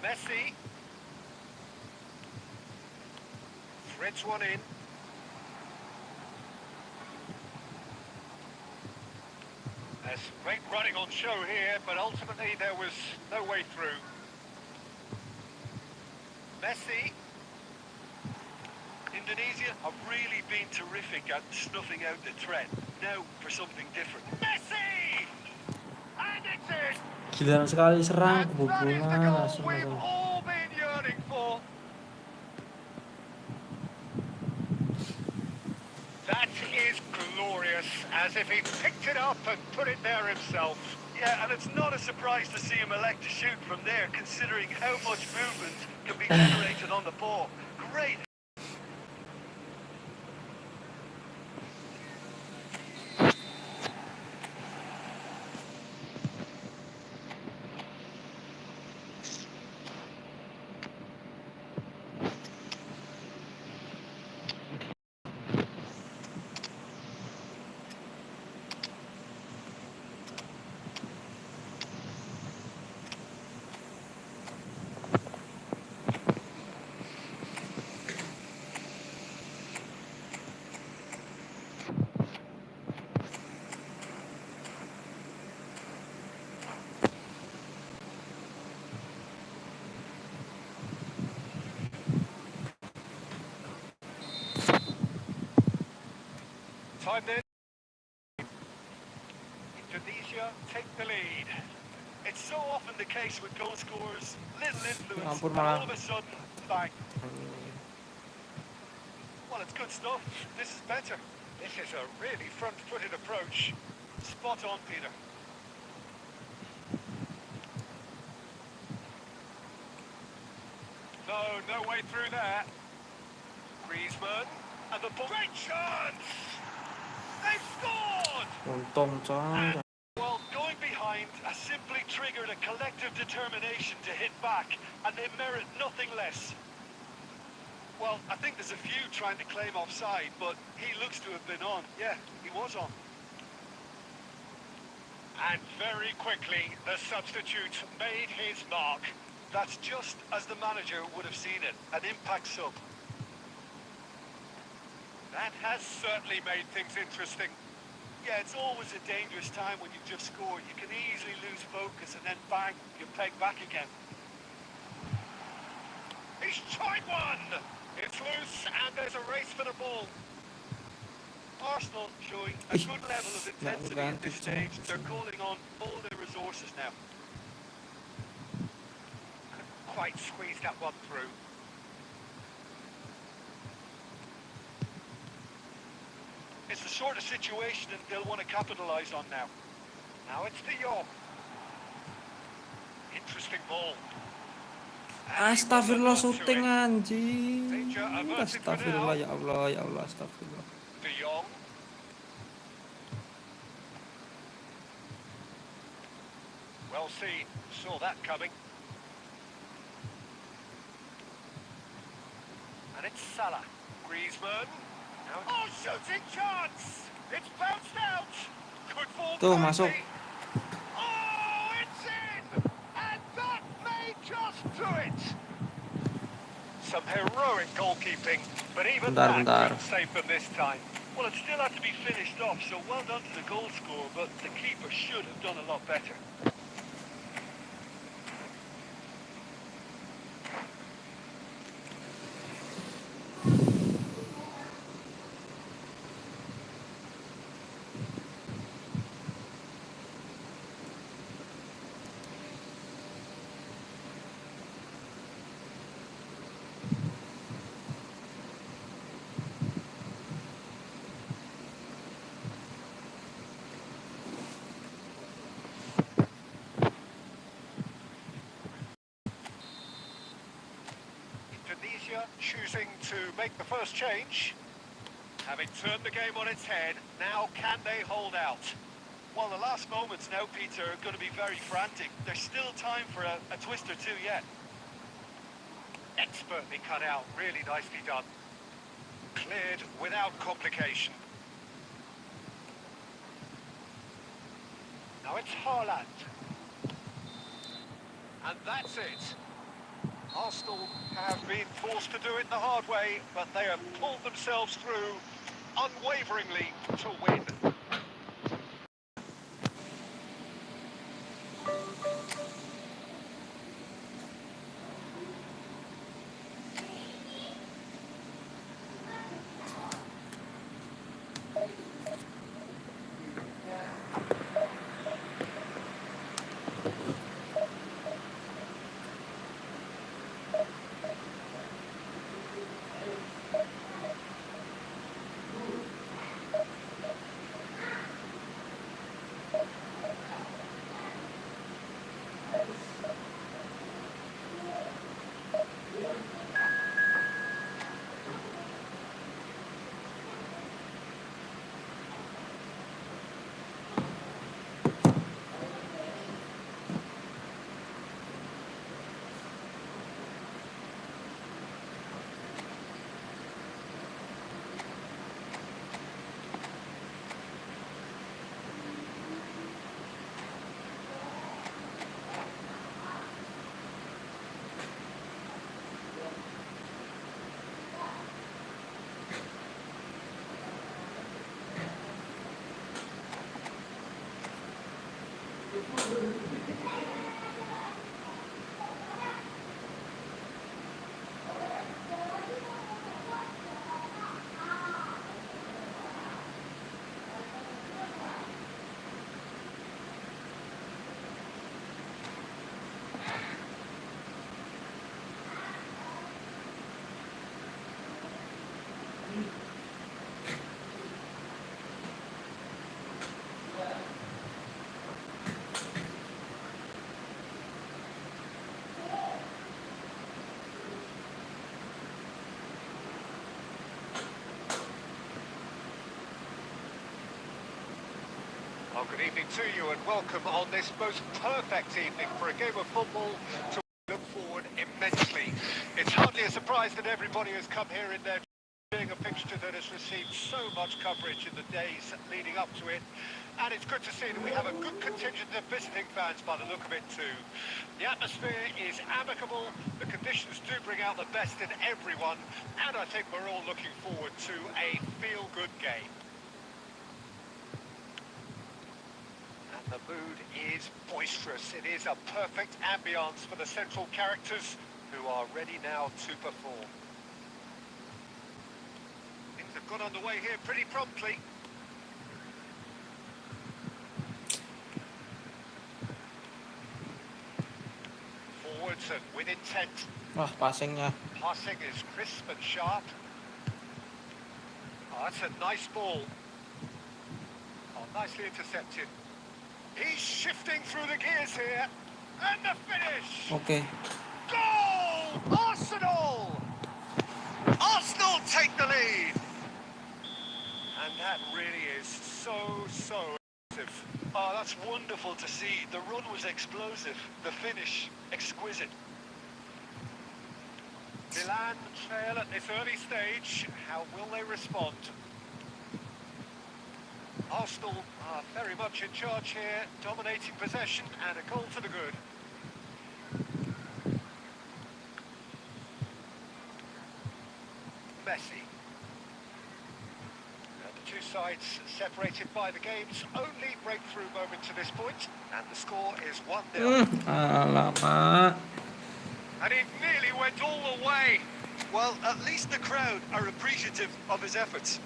Messi. Threads one in. There's great running on show here, but ultimately there was no way through. Messi. Indonesia have really been terrific at snuffing out the threat. Now for something different. Messi! And it's in! Giliran sekali serang And that is the kebobolan goal langsung. we've all been yearning for. That is glorious, as if he picked it up and put it there himself. Yeah, and it's not a surprise to see him elect to shoot from there, considering how much movement can be generated on the ball. Great. Time then. Indonesia take the lead. It's so often the case with goal scorers, little influence, Ampun, and malah. all of a sudden, bang. Well, it's good stuff. This is better. This is a really front-footed approach. Spot on, Peter. no way through there. Griezmann, and the ball. Great chance! They've scored! Untung coy. Well, going behind has simply triggered a collective determination to hit back, and they merit nothing less. Well, I think there's a few trying to claim offside, but he looks to have been on. Yeah, he was on. And very quickly, the substitute made his mark. That's just as the manager would have seen it, an impact sub. That has certainly made things interesting. Yeah, it's always a dangerous time when you've just scored. You can easily lose focus and then bang, you're pegged back again. He's tried one! It's loose and there's a race for the ball. Arsenal showing a good level of intensity at this stage. They're calling on all their resources now. Couldn't quite squeeze that one through. It's the sort of situation that they'll want to capitalise on now. Now it's De Jong. Interesting ball. Astagfirullah, syuting anjing. Astagfirullah, ya Allah, ya Allah, astagfirullah. De Jong. Well seen. Saw that coming. And it's Salah. Griezmann. Oh, shooting chance! It's bounced out! Good ball. Tuh, masuk. Oh, it's in! And that may just do it! Some heroic goalkeeping, but even that couldn't save them this time. Well, it still had to be finished off, so well done to the goal scorer, but the keeper should have done a lot better. Choosing to make the first change. Having turned the game on its head, now can they hold out? Well, the last moments now, Peter, are going to be very frantic. There's still time for a twist or two yet. Expertly cut out, really nicely done. Cleared without complication. Now it's Haaland. And that's it. Arsenal have been forced to do it the hard way, but they have pulled themselves through unwaveringly to win. Well, good evening to you and welcome on this most perfect evening for a game of football to look forward immensely. It's hardly a surprise that everybody has come here in their being a fixture that has received so much coverage in the days leading up to it. And it's good to see that we have a good contingent of visiting fans by the look of it too. The atmosphere is amicable, the conditions do bring out the best in everyone, and I think we're all looking forward to a feel-good game. And the mood is boisterous. It is a perfect ambience for the central characters who are ready now to perform. Things have got underway here pretty promptly. Forwards and with intent. Wah, passingnya. Passing is crisp and sharp. Oh, that's a nice ball. Oh, nicely intercepted. He's shifting through the gears here. And the finish! Oke. Goal! Arsenal! Arsenal take the lead! And that really is so impressive. Oh, that's wonderful to see. The run was explosive, the finish exquisite. Milan trail at this early stage. How will they respond? Arsenal are very much in charge here, dominating possession and a goal to the good. Messi. The two sides separated by the game's only breakthrough moment to this point, and the score is 1-0. Alamak. And it nearly went all the way. Well, at least the crowd are appreciative of his efforts.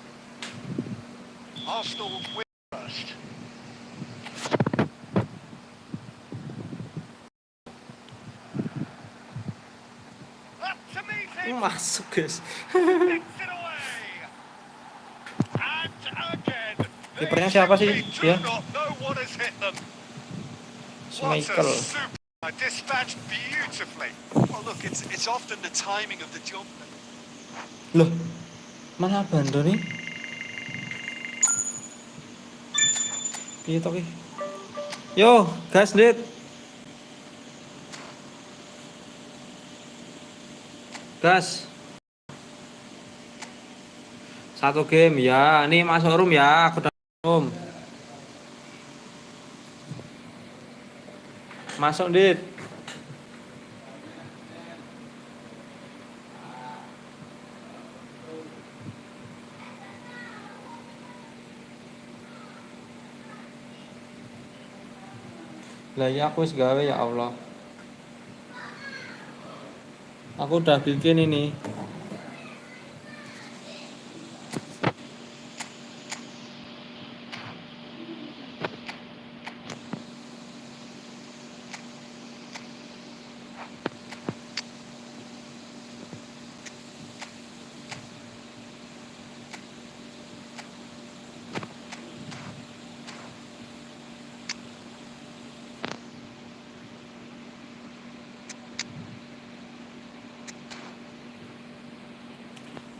Arsenal win first. Up to meet him. Masuk, guys. Sticks it away. And again. Kipernya siapa sih? They do Ya. not know what has hit them. What a Michael. super dispatched beautifully. Well, look, it's often the timing of the jump. Loh. Mana Bando nih? Piye to ki? Yo, gas dit. Gas. Satu game ya. Ini masuk room ya. Aku dalam room. Masuk dit. Lah ya aku wis gawe ya Allah. Aku udah bikin ini.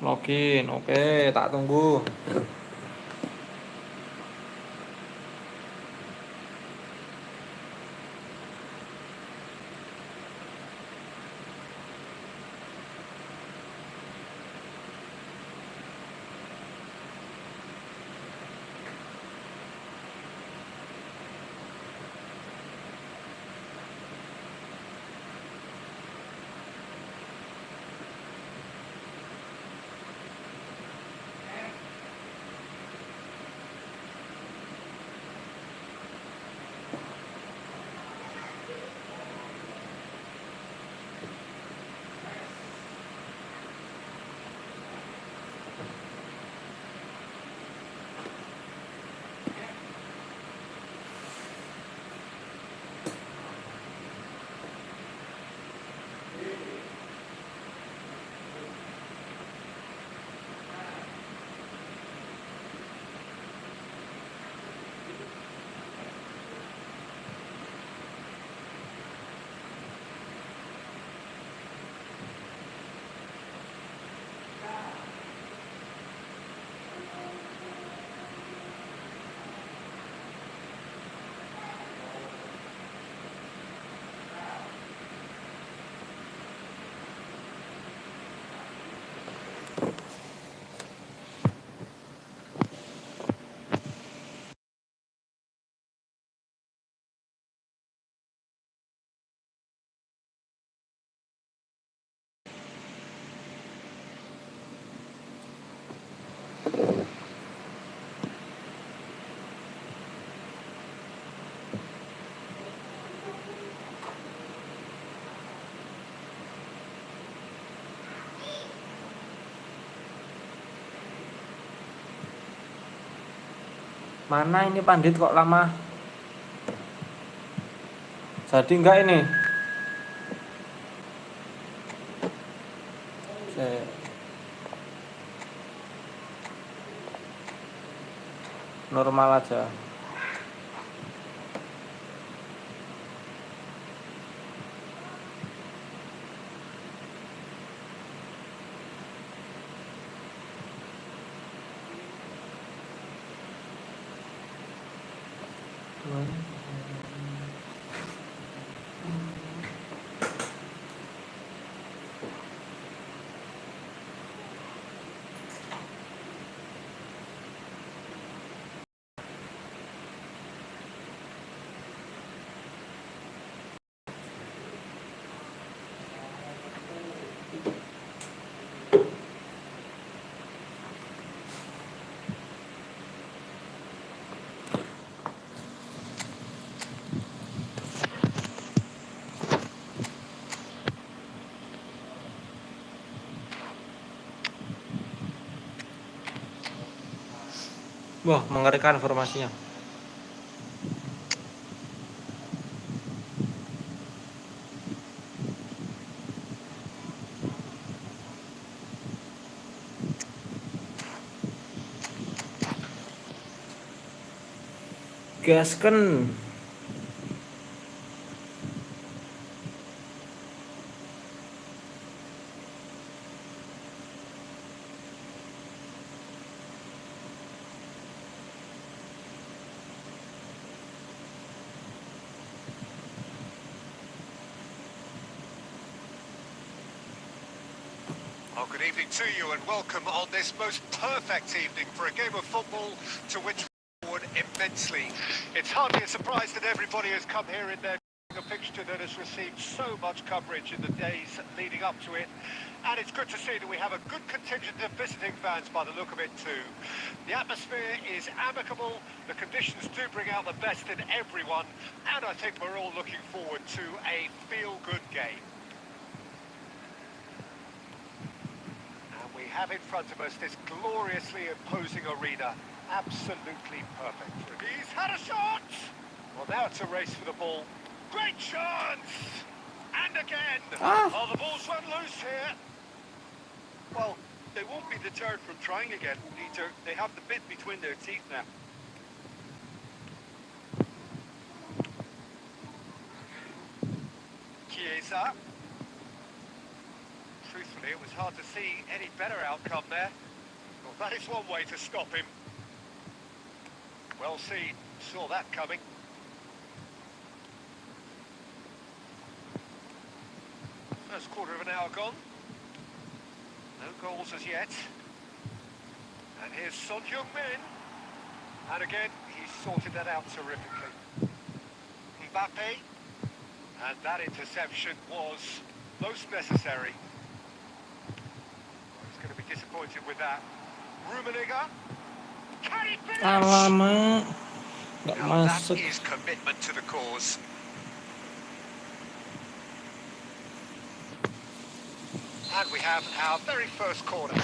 Login, oke, tak tunggu. Mana ini Pandit kok lama? Jadi enggak ini? Normal aja. Wah, mengerikan formasinya. Gasken. Oh, good evening to you and welcome on this most perfect evening for a game of football to which we look forward immensely. It's hardly a surprise that everybody has come here in their a fixture that has received so much coverage in the days leading up to it. And it's good to see that we have a good contingent of visiting fans by the look of it too. The atmosphere is amicable, the conditions do bring out the best in everyone, and I think we're all looking forward to a feel-good game. We have in front of us this gloriously imposing arena, absolutely perfect. He's had a shot! Well, now it's a race for the ball. Great chance! And again! Oh, the ball's run loose here. Well, they won't be deterred from trying again, Peter. They have the bit between their teeth now. Chiesa. Truthfully, it was hard to see any better outcome there. Well, that is one way to stop him. Well seen, saw that coming. First quarter of an hour gone. No goals as yet. And here's Son Heung-min. And again, he's sorted that out terrifically. Mbappe. And that interception was most necessary. Going to be disappointed with that. Rummenigge. Can he finish? Alamak. Enggak Now that masuk. is commitment to the cause. And we have our very first corner.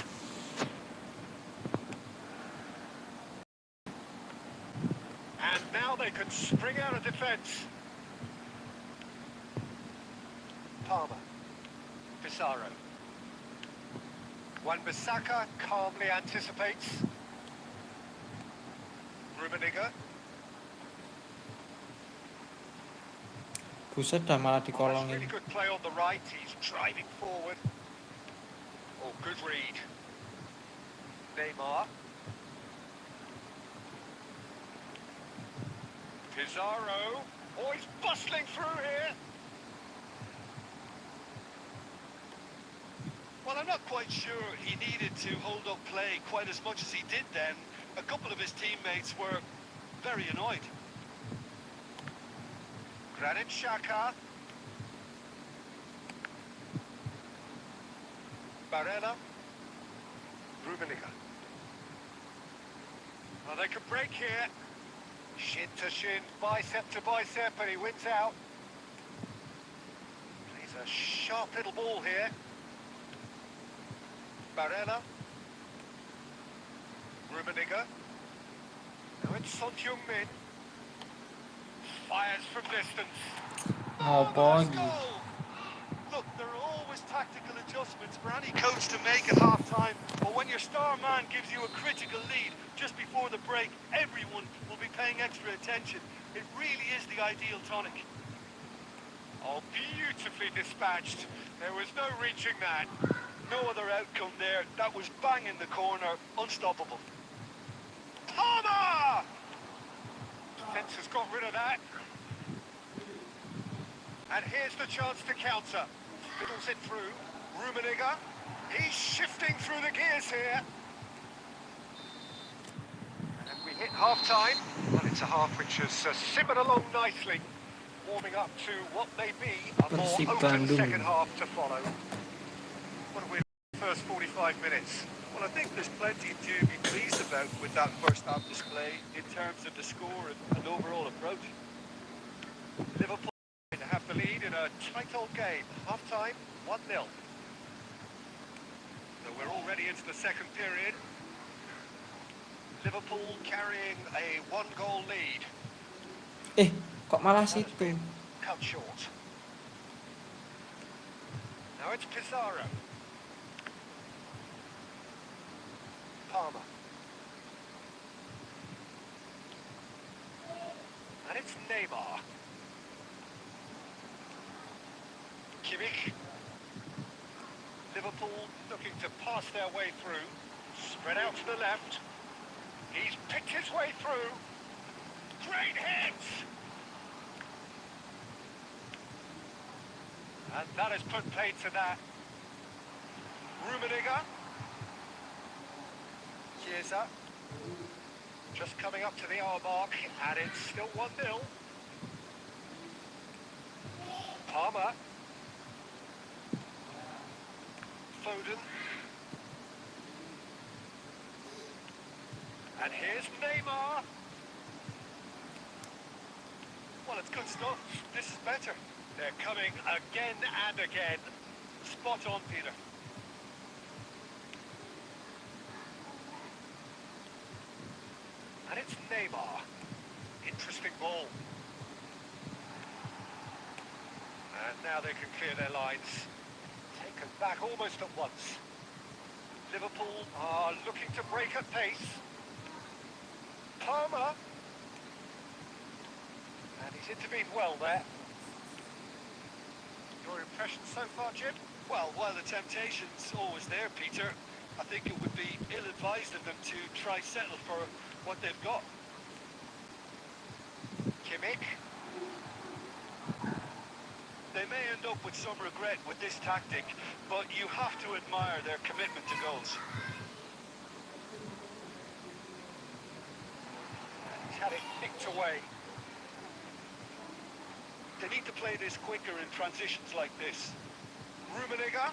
And now they can spring out of defence. Palmer. Pissarro. Wan-Bissaka calmly anticipates. Rummenigge. Buset dah malah That's dikolongin. really good play on the right. He's driving forward. Oh, good read. Neymar. Pizarro. Oh, he's bustling through here. Well, I'm not quite sure he needed to hold up play quite as much as he did then. A couple of his teammates were very annoyed. Granit Xhaka. Barella. Rummenigge. Well, they can break here. Shin to shin, bicep to bicep, and he wins out. Plays a sharp little ball here. Barella. Rummenigge. Now it's And Son Heung-min fires from distance. Ngopo First iki? goal! Look, there are always tactical adjustments for any coach to make at half-time, but when your star man gives you a critical lead just before the break, everyone will be paying extra attention. It really is the ideal tonic. Oh, beautifully dispatched. There was no reaching that. No other outcome there. That was bang in the corner, unstoppable. Palmer! Defence has got rid of that. And here's the chance to counter. Fiddles it through. Rummenigge. He's shifting through the gears here. And we hit half-time. Well, it's a half which has simmered along nicely. Warming up to what may be a more Persib open Bandung. second half to follow. What have we first 45 minutes? Well, I think there's plenty to be pleased about with that first half display in terms of the score and overall approach. Liverpool to have the lead in a tight old game. Half-time, 1-0. So we're already into the second period. Liverpool carrying a one-goal lead. Kok malah That has situ? been cut short. Now it's Pizarro. Palmer. And it's Neymar. Kimmich. Liverpool looking to pass their way through. Spread out to the left. He's picked his way through. Great hits! And that has put paid to that. Rummenigge. Chiesa. Just coming up to the hour mark, and it's still 1-0. Palmer. Foden. And here's Neymar. Well, it's good stuff. This is better. They're coming again and again. Spot on, Peter. And it's Neymar. Interesting ball. And now they can clear their lines. Taken back almost at once. Liverpool are looking to break at pace. Palmer. And he's intervened well there. Your impression so far, Jim? Well, while the temptation's always there, Peter, I think it would be ill-advised of them to try settle for what they've got. Kimmich. They may end up with some regret with this tactic, but you have to admire their commitment to goals. He's had it nicked away. They need to play this quicker in transitions like this. Rummenigge.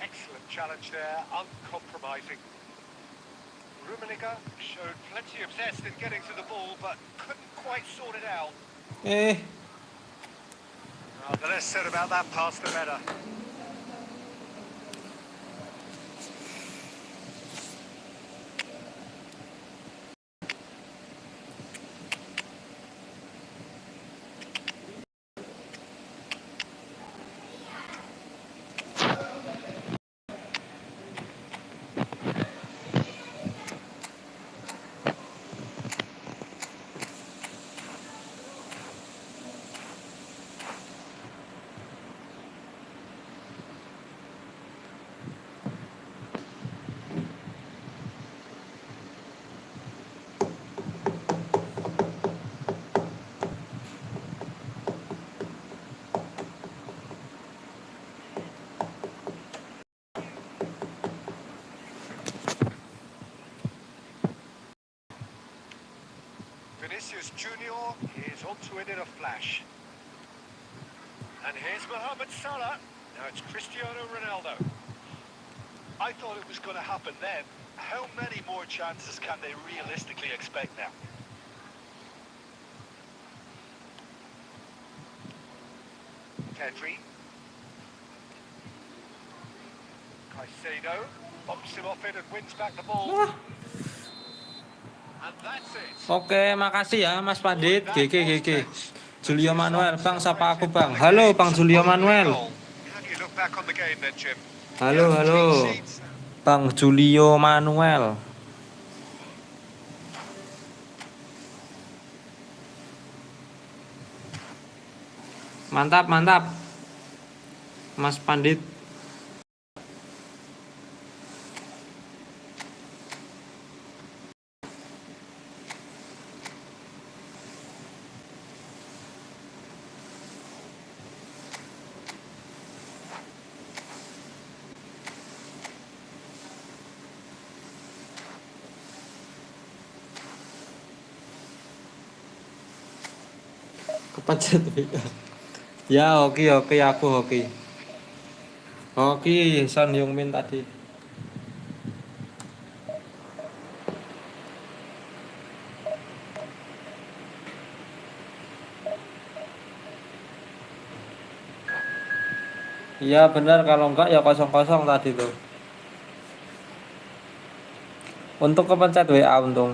Excellent challenge there, uncompromising. Rummenigge showed plenty of zest in getting to the ball, but couldn't quite sort it out. The less said about that pass, the better. Vinicius Junior is onto it in a flash. And here's Mohamed Salah. Now it's Cristiano Ronaldo. I thought it was going to happen then. How many more chances can they realistically expect now? Pedri. Caicedo bumps him off it and wins back the ball. And that's it. Oke, makasih ya Mas Pandit. That GG was GG. tense. The Julio two Manuel, sides Bang sapa aku, separated, Bang. and the Halo Bang game's Julio only Manuel. goal. How do you look back on the game then, Jim? Halo, Yeah, clean halo. sheets. Bang Julio Manuel. Mantap, mantap. Mas Pandit. Kepencet WA. Ya, oke oke aku hoki. Hoki Son Heung-min tadi. Iya benar, kalau enggak ya kosong-kosong tadi tuh. Untuk kepencet WA untung.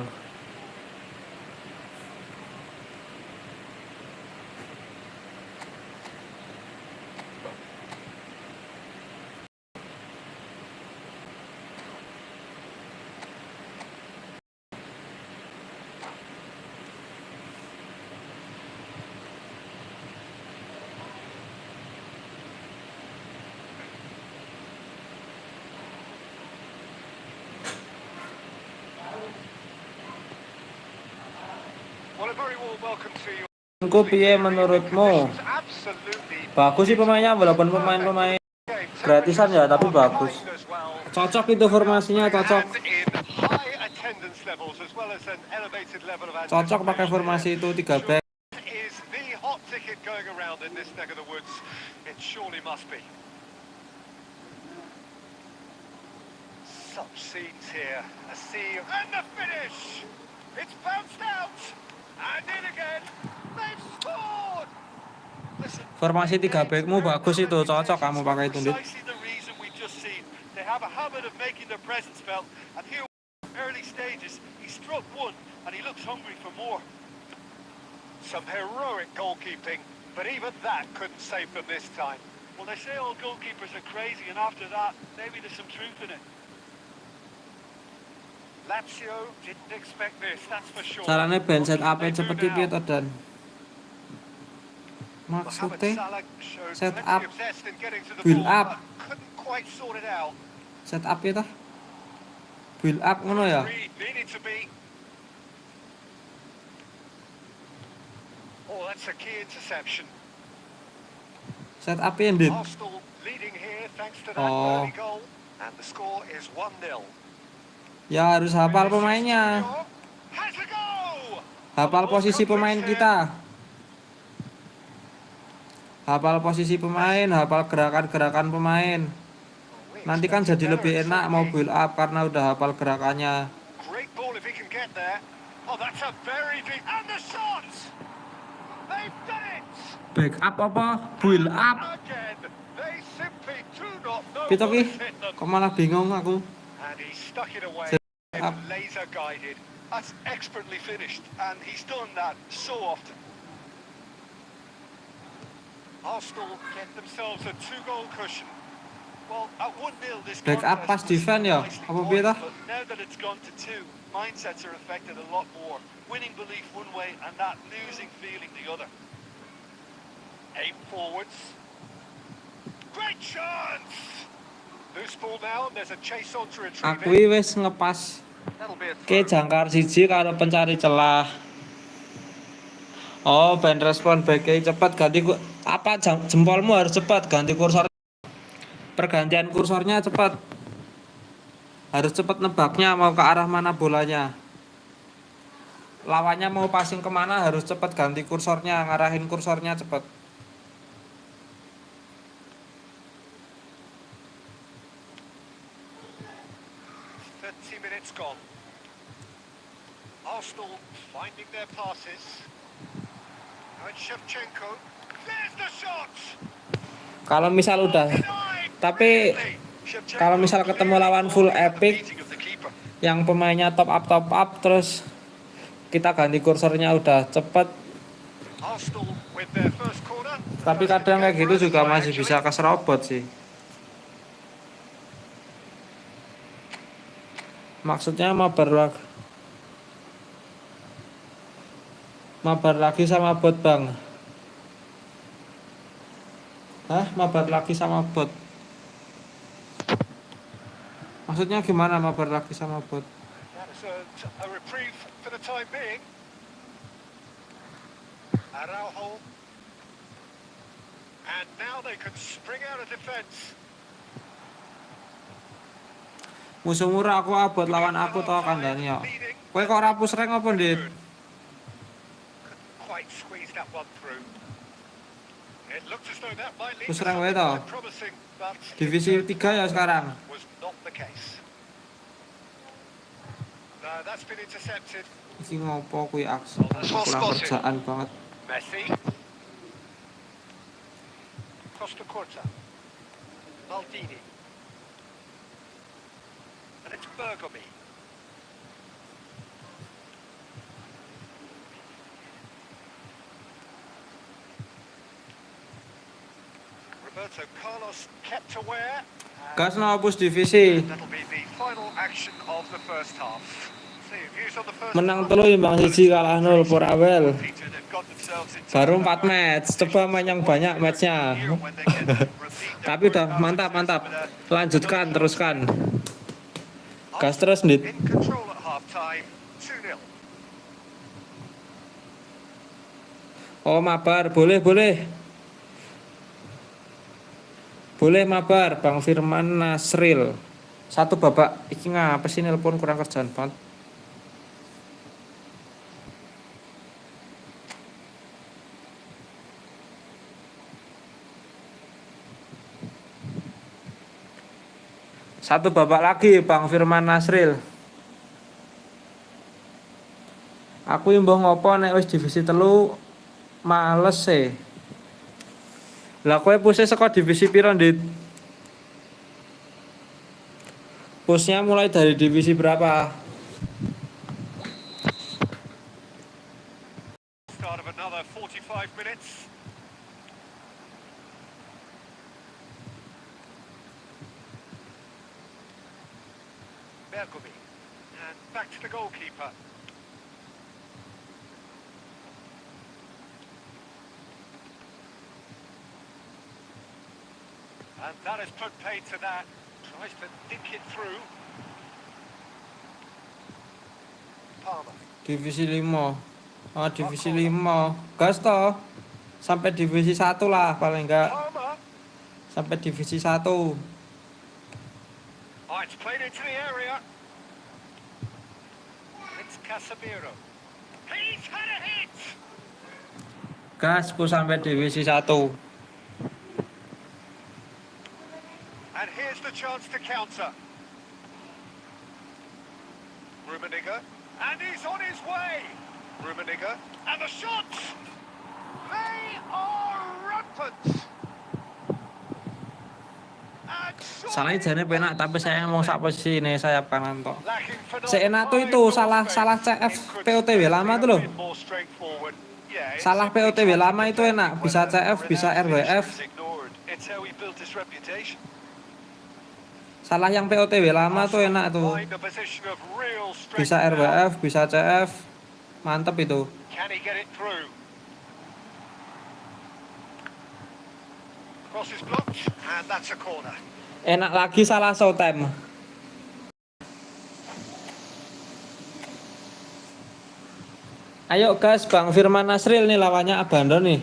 Well, a very warm welcome to you. Menurutku piye menurutmu? Conditions absolutely Bagus sih pemainnya, walaupun perfect. pemain-pemain Game. gratisan ya, Temperatures tapi are bagus. kind as well. Cocok itu formasinya, cocok. And in high attendance levels as well as an elevated level of Cocok pakai anticipation formasi here. itu 3 back. Is the hot ticket going around in this neck of the woods? It surely must be. Such scenes here. A sea and the finish. It's bounced out and in again. They've scored. Listen, Formasi 3 backmu bagus itu, cocok kamu pakai itu, Dit. precisely the reason we've just seen. They have a habit of making their presence felt, and here, early stages, he struck one, and he looks hungry for more. Some heroic goalkeeping, but even that couldn't save them this time. Well, they say all goalkeepers are crazy, and after that, maybe there's some truth in it. Lazio didn't expect this, that's for sure. Caranya ben set up What can cepet they do piye now? to Dan. Mohamed Maksudnya Salah showed set plenty up, of zest in getting to the build ball, up. but couldn't quite sort it out. set up ya toh. Build up ngono ya. Needed to be. Oh, that's a key interception. Set up ya, Dit. Arsenal leading here thanks to that Oh. early goal, and the score is 1-0. Ya harus hafal pemainnya. Has a go! Hafal posisi pemain kita. Hafal posisi pemain, hafal gerakan-gerakan pemain. Nanti kan jadi lebih enak mau build up karena udah hafal gerakannya. Great ball if he can get there. Oh, that's a very deep and the shot. They've done it. Back up apa? Build up. Again. They simply do not know Pito what ki, has hit them. kok malah bingung aku. And he stuck it away. Up. Laser guided. That's expertly finished, and he's done that so often. Arsenal get themselves a 2-goal cushion. Well, at 1-0, this Back up contest pas was defend ya. nicely Apa piye poised, toh? but now that it's gone to 2, mindsets are affected a lot more. Winning belief one way and that losing feeling the other. 8 forwards. Great chance! Loose ball now, and there's a chase on to retrieve Aku it. wis ngepas That'll be a ke throw. jangkar siji karo pencari celah. Oh, ben respon back cepet ganti apa jempolmu harus cepat ganti kursor. Pergantian kursornya cepat. Harus cepat nebaknya mau ke arah mana bolanya. Lawannya mau passing kemana harus cepat ganti kursornya, ngarahin kursornya cepat. 30 minutes gone. Arsenal finding their passes. Now it's Shevchenko. There's the shot! Kalau misal udah, Denied! tapi Shevchenko kalau misal ketemu lawan full clearly epic beating of the keeper. yang pemainnya top up terus kita ganti kursornya udah cepet. Arsenal with their first corner. Tapi First in the kadang game kayak for gitu us, juga masih actually. bisa keserobot sih. Maksudnya mabar lagi sama bot bang. Hah? Mabar lagi sama bot. Maksudnya gimana mabar lagi sama bot? That is a reprieve for the time being. Araujo. And now they can spring out of defence. Musuh murah aku abot lawan aku tau kandhani yo. Kowe kok ora push rank apa, Dit? Couldn't quite squeeze that one through. It looked as though that might lead to Push rank wae something to. quite promising, but Divisi 3 ya sekarang. was not the case. No, that's been intercepted. Iki ngopo kuwi aksi? Kurang kerjaan banget. Messi. Costa Corta. Maldini. And it's Bergomi. Roberto Carlos kept aware. Gas no push divisi. That'll be the final action of the first half. So views on the first Menang half. telu imbang 1 kalah 0 Porawel. Peter, they've got themselves into Baru 4 match, coba main yang banyak matchnya. when they can repeat their Tapi udah work mantap. with a- Lanjutkan, teruskan. Gas terus, Dit. In control at half time, 2-0. Oh, mabar, boleh. Boleh mabar, Bang Firman Nasril. Satu babak, iki ngapa sih nelpon kurang kerjaan banget. Satu babak lagi, Bang Firman Nasril. Aku imbah ngopo nek wis divisi 3 males e. Lah kowe pushe saka divisi piro, Dit? Pushnya mulai dari divisi berapa? Start of another 45 minutes. Bergomi. And back to the goalkeeper. And that has put paid to that. Tries to think it through. Palmer. Divisi 5. Oh, divisi 5. Gas toh. Sampai divisi 1 lah paling enggak. Palmer. Sampai divisi 1. Oh, it's played into the area. It's Casemiro. He's had a hit. Gas sampai divisi 1. And here's the chance to counter. Rummenigge. And he's on his way. Rummenigge. And the shots. They are rampant. And Salahnya jane penak tapi saya mau sak posisi ini sayap kanan tok. lacking for Seenak tuh itu salah CF POTW lama tuh loh. Salah POTW lama itu enak, bisa CF, bisa RWF. It's how he built his reputation. Salah yang POTW lama tuh enak tuh. Bisa RWF, bisa CF. Mantep itu. Can he get it through? Cross is blocked, and that's a corner. Enak lagi salah showtime. Ayo gas, Bang Firman Nasril nih lawannya Abandon nih.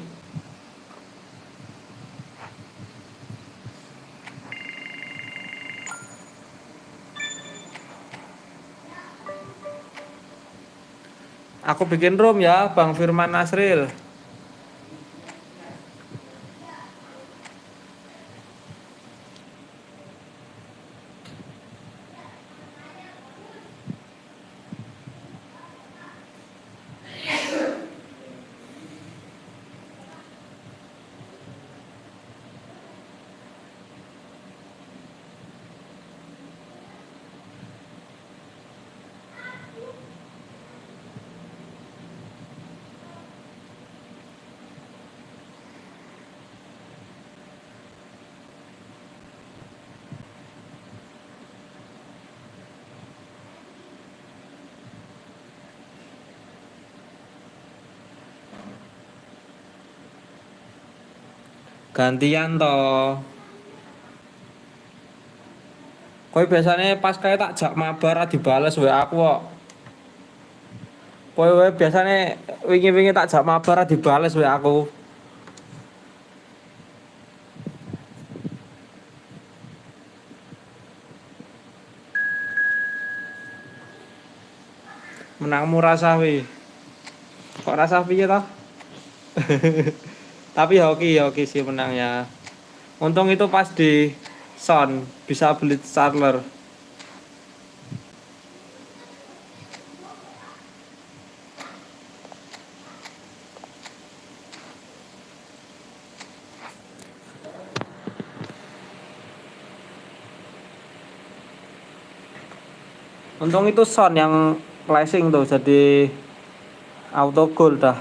Aku bikin room ya, Bang Firman Nasril. Gantian toh. Kowe biasanya pas kayak tak jak mabar dibales WA aku kok. Kowe biasanya wingi-wingi tak jak mabar dibales WA aku. Menangmu rasa wi. Kok rasa piye toh? Tapi hoki sih menangnya. Untung itu pas di Son bisa beli starter. Untung itu Son yang flashing tuh jadi auto goal dah.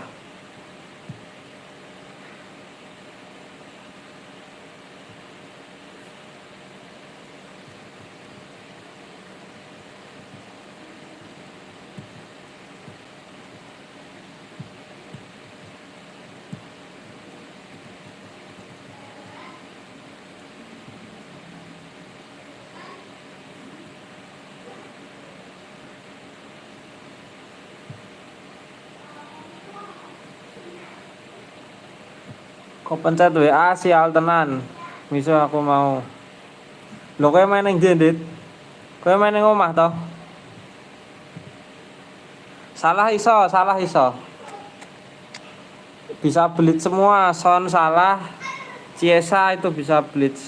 Kok pencet WA sial tenan. Misal aku mau. Lho kowe main ning ndi, Dit? Kowe main ning omah toh? Salah iso. Bisa blitz semua, Son salah. Ciesa itu bisa blitz.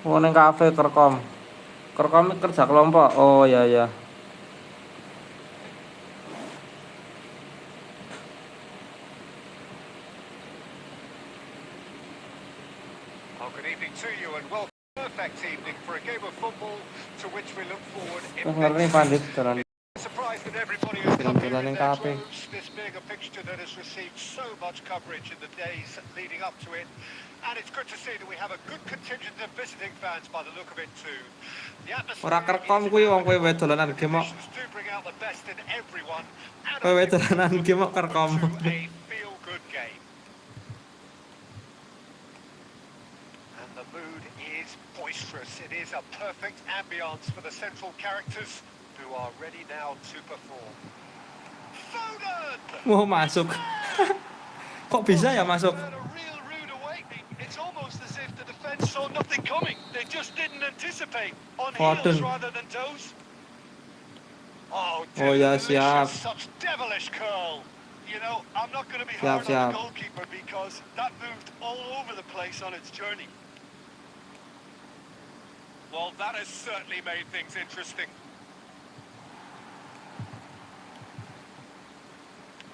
Oh ning kafe kerkom. Kerkom kerja kelompok. Oh iya ya. Oh, good evening to you and welcome. Perfect evening for a game of football to which we look forward Ngerti immensely. pandit dolan. Surprised that everybody has come here Dolan in ning their kafe. droves, this being a fixture that has received so much coverage in the days leading up to it. And it's good to see that we have a good contingent of visiting fans by the look of it too. The atmosphere Ora kerkom is kuwi wong kowe incredible. dolanan The game kok. conditions do bring out the best in everyone. And Kowe I think this dolanan is game looking kok kerkom. forward to a feel-good game. And the mood is boisterous. It is a perfect ambience for the central characters who are ready now to perform. Foden! Mau masuk. Kok bisa ya masuk? Had a real rude awakening. It's almost as if the defence saw nothing coming. They just didn't anticipate. On Foden. heels rather than toes. Oh, Oh ya delicious. siap. Such devilish curl. You know, I'm not going to be Siap, hard on siap. the goalkeeper because that moved all over the place on its journey. Well, that has certainly made things interesting.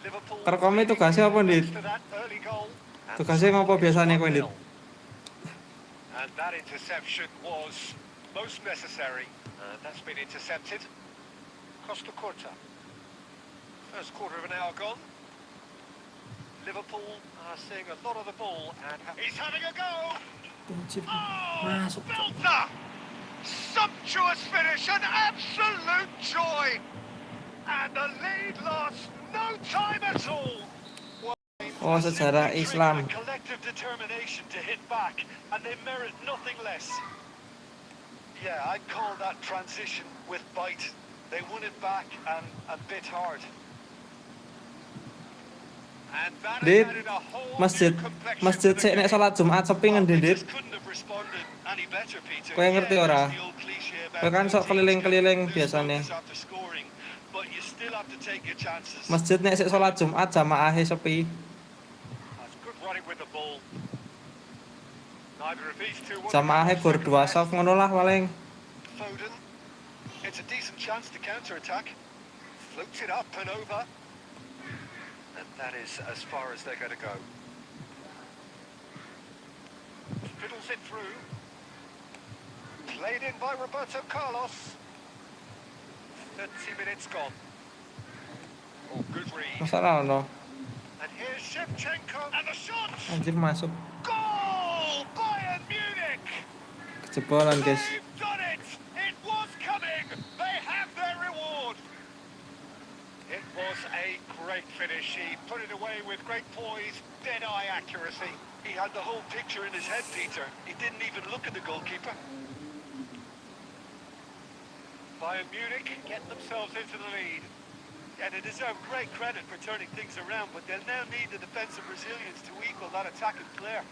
Liverpool Kerkom itu leading tugasnya apa, Dit? thanks to that early goal. And Tugasnya so ngopo it's biasanya kowe, 1-0. Dit? And that interception was most necessary. And that's been intercepted. Costa Curta. First quarter of an hour gone. Liverpool are seeing a lot of the ball and he's having a go. Oh, Masuk. belter! Sumptuous finish, an absolute joy. And the lead lost no time at all. Oh, sejarah Islam. A collective determination to hit back, and they merit nothing less. Yeah, I'd call that transition with bite. They won it back and bit hard. And that has Dit, added a whole masjid new complexion masjid to the sik nek game. salat Jumat sepi Well, ngendi, they Dit? just couldn't have responded any better, Peter. Kowe ngerti Yeah, ora? there's the old cliche about Kowe kan sok teams keliling-keliling can lose biasanya. focus after scoring, but you still have to take your chances. Masjid nek sik salat Jumat jamaahe sepi. That's good running with the ball. Neither of these two want to Jamaahe come gur off second 2 best. soft ngono lah paling. Foden, it's a decent chance to counter-attack. Floats it up and over. And that is as far as they're going to go. Fiddles it through. Played in by Roberto Carlos. 30 minutes gone. Oh, good read. Masalah ono. And here's Shevchenko and the shot! Anjir masuk. Goal! Bayern Munich! Kejebolan guys. They've done it! It was coming! They have their reward! It was a great finish. He put it away with great poise, dead-eye accuracy. He had the whole picture in his head, Peter. He didn't even look at the goalkeeper. Bayern Munich get themselves into the lead. And they deserve great credit for turning things around, but they'll now need the defensive resilience to equal that attacking flair.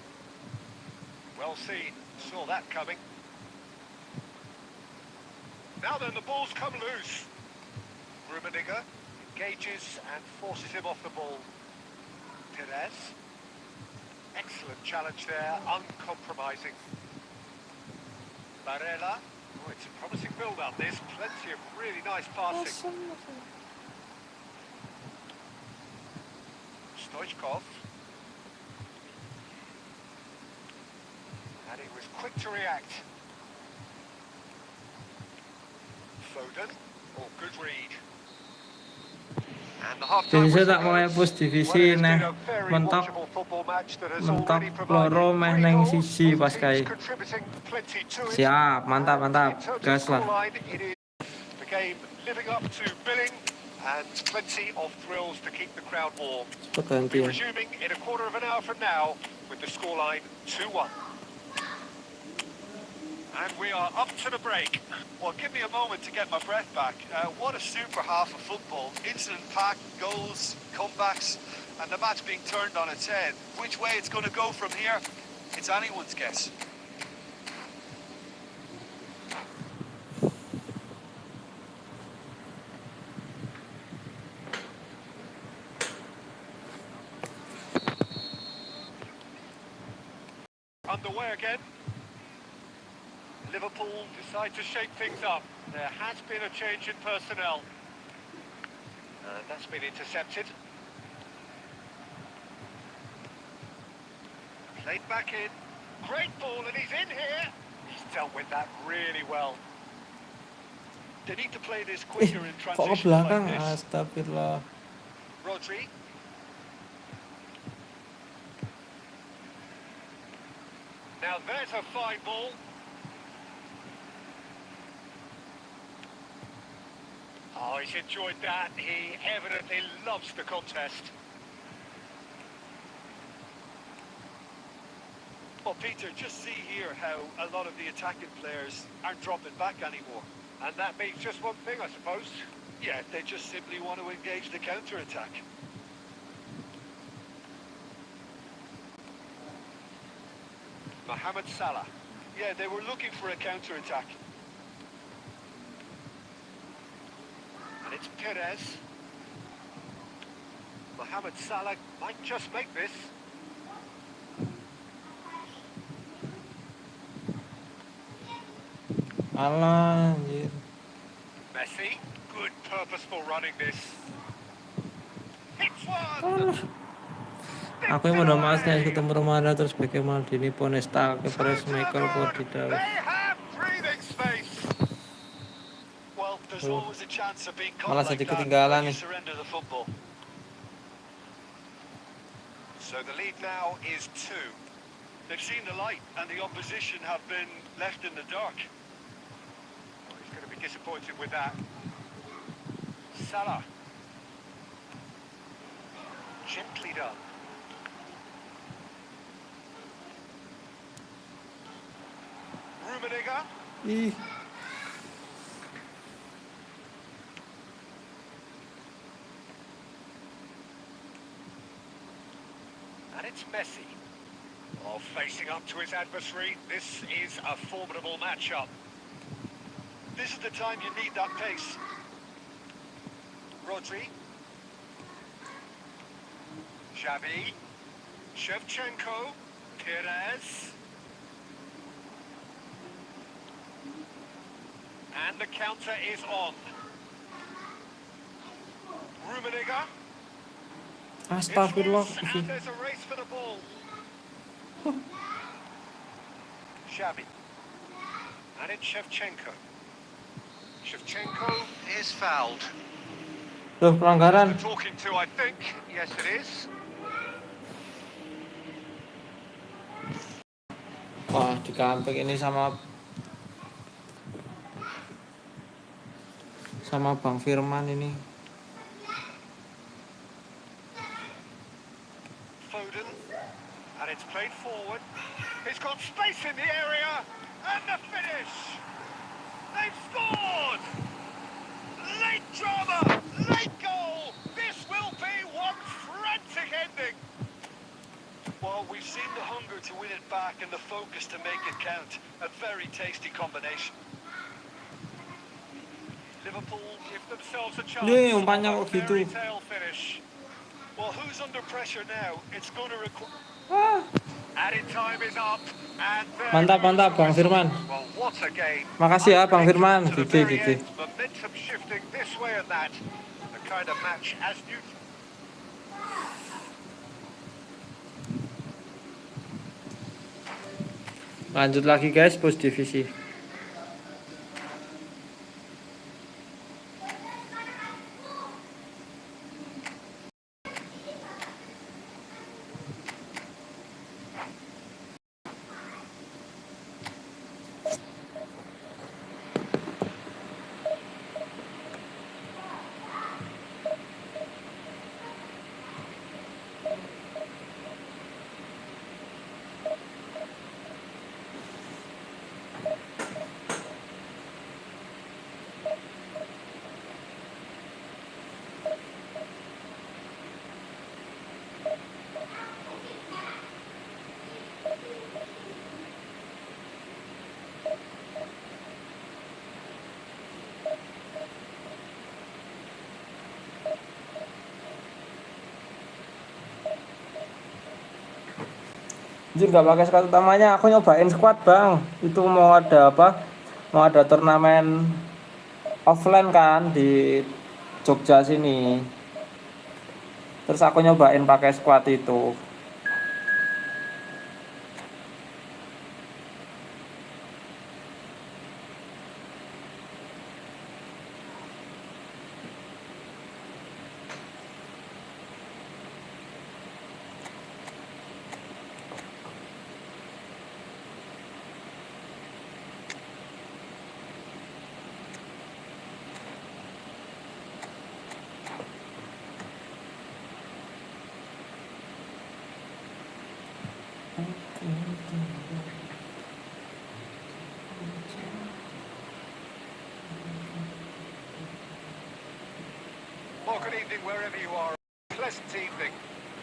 Well seen. Saw that coming. Now then, the ball's come loose. Rummenigge engages and forces him off the ball. Perez. Excellent challenge there, uncompromising. Barella. Oh, it's a promising build-up, this. Plenty of really nice passing. Stoichkov. And he was quick to react. Foden. Oh, good read. And the half-time Jadi saya whistle tak mulai goes. push Well, divisi it's neh been a very mentok watchable football match that has mentok already provided loro meh 3 neng goals. sisi Both pas teams kai. contributing plenty to it. Siap, mantap And mantap. in terms of Gas lah. scoreline, it is the game living up to billing and plenty of thrills to keep the crowd warm. Cepet We'll ganti be ya. resuming in a quarter of an hour from now with the scoreline 2-1. And we are up to the break. Well, give me a moment to get my breath back. What a super half of football. Incident-packed, goals, comebacks, and the match being turned on its head. Which way it's going to go from here, it's anyone's guess. Underway again. Liverpool decide to shake things up. There has been a change in personnel. And that's been intercepted. Played back in. Great ball, and he's in here. He's dealt with that really well. They need to play this quicker in Kok ke transitions belakang? like this. Astagfirullah. Rodri. Now there's a fine ball. Oh, he's enjoyed that. He evidently loves the contest. Well, Peter, just see here how a lot of the attacking players aren't dropping back anymore. And that means just one thing, I suppose. Yeah, they just simply want to engage the counter-attack. Mohamed Salah. Yeah, they were looking for a counter-attack. And it's Perez. Mohamed Salah might just make this. Alah, anjir. Messi. Good purposeful running this. Hits one! Alah. Aku yang udah males nih ketemu Romana terus pakai Maldini, Ponesta, Kepres, Michael, Portidal. They have breathing space. Well, there's Oh. always a chance of being caught Malah like jadi that ketinggalan when you nih. surrender the football. So the lead now is 2. They've seen the light, and the opposition have been left in the dark. Well, he's going to be disappointed with that. Salah. Gently done. Rummenigge. Ih, And it's Messi. Oh, facing up to his adversary. This is a formidable matchup. This is the time you need that pace. Rodri. Xavi. Shevchenko. Perez. And the counter is on. Rummenigge. astagfirullah. It's and there's a race for the ball. Xavi. And it's Shevchenko. Shevchenko is fouled. Loh, pelanggaran. Talking to, I think. Yes, it is. Wah, di comeback ini sama Bang Firman ini. Foden, and it's played forward. He's got space in the area, and the finish. They've scored. Late drama, late goal. This will be one frantic ending. Well, we've seen the hunger to win it back and the focus to make it count. A very tasty combination. Liverpool give themselves a chance Nih, of umpannya a kok gitu. fairy tale finish. Well, who's under pressure now? It's going to require... Added time is up, and there Mantap, goes mantap, the Bang whistle. Firman. Well, what a game. Makasih ya, Bang Firman. Unpredictable to the Gigi, very gigi. end, momentum shifting this way and that. The kind of match as new. Lanjut lagi guys, bos divisi. Anjir, nggak pakai squad utamanya, aku nyobain squad bang. Itu mau ada apa? Mau ada turnamen offline kan di Jogja sini. Terus aku nyobain pakai squad itu. Well, good evening wherever you are. Pleasant evening.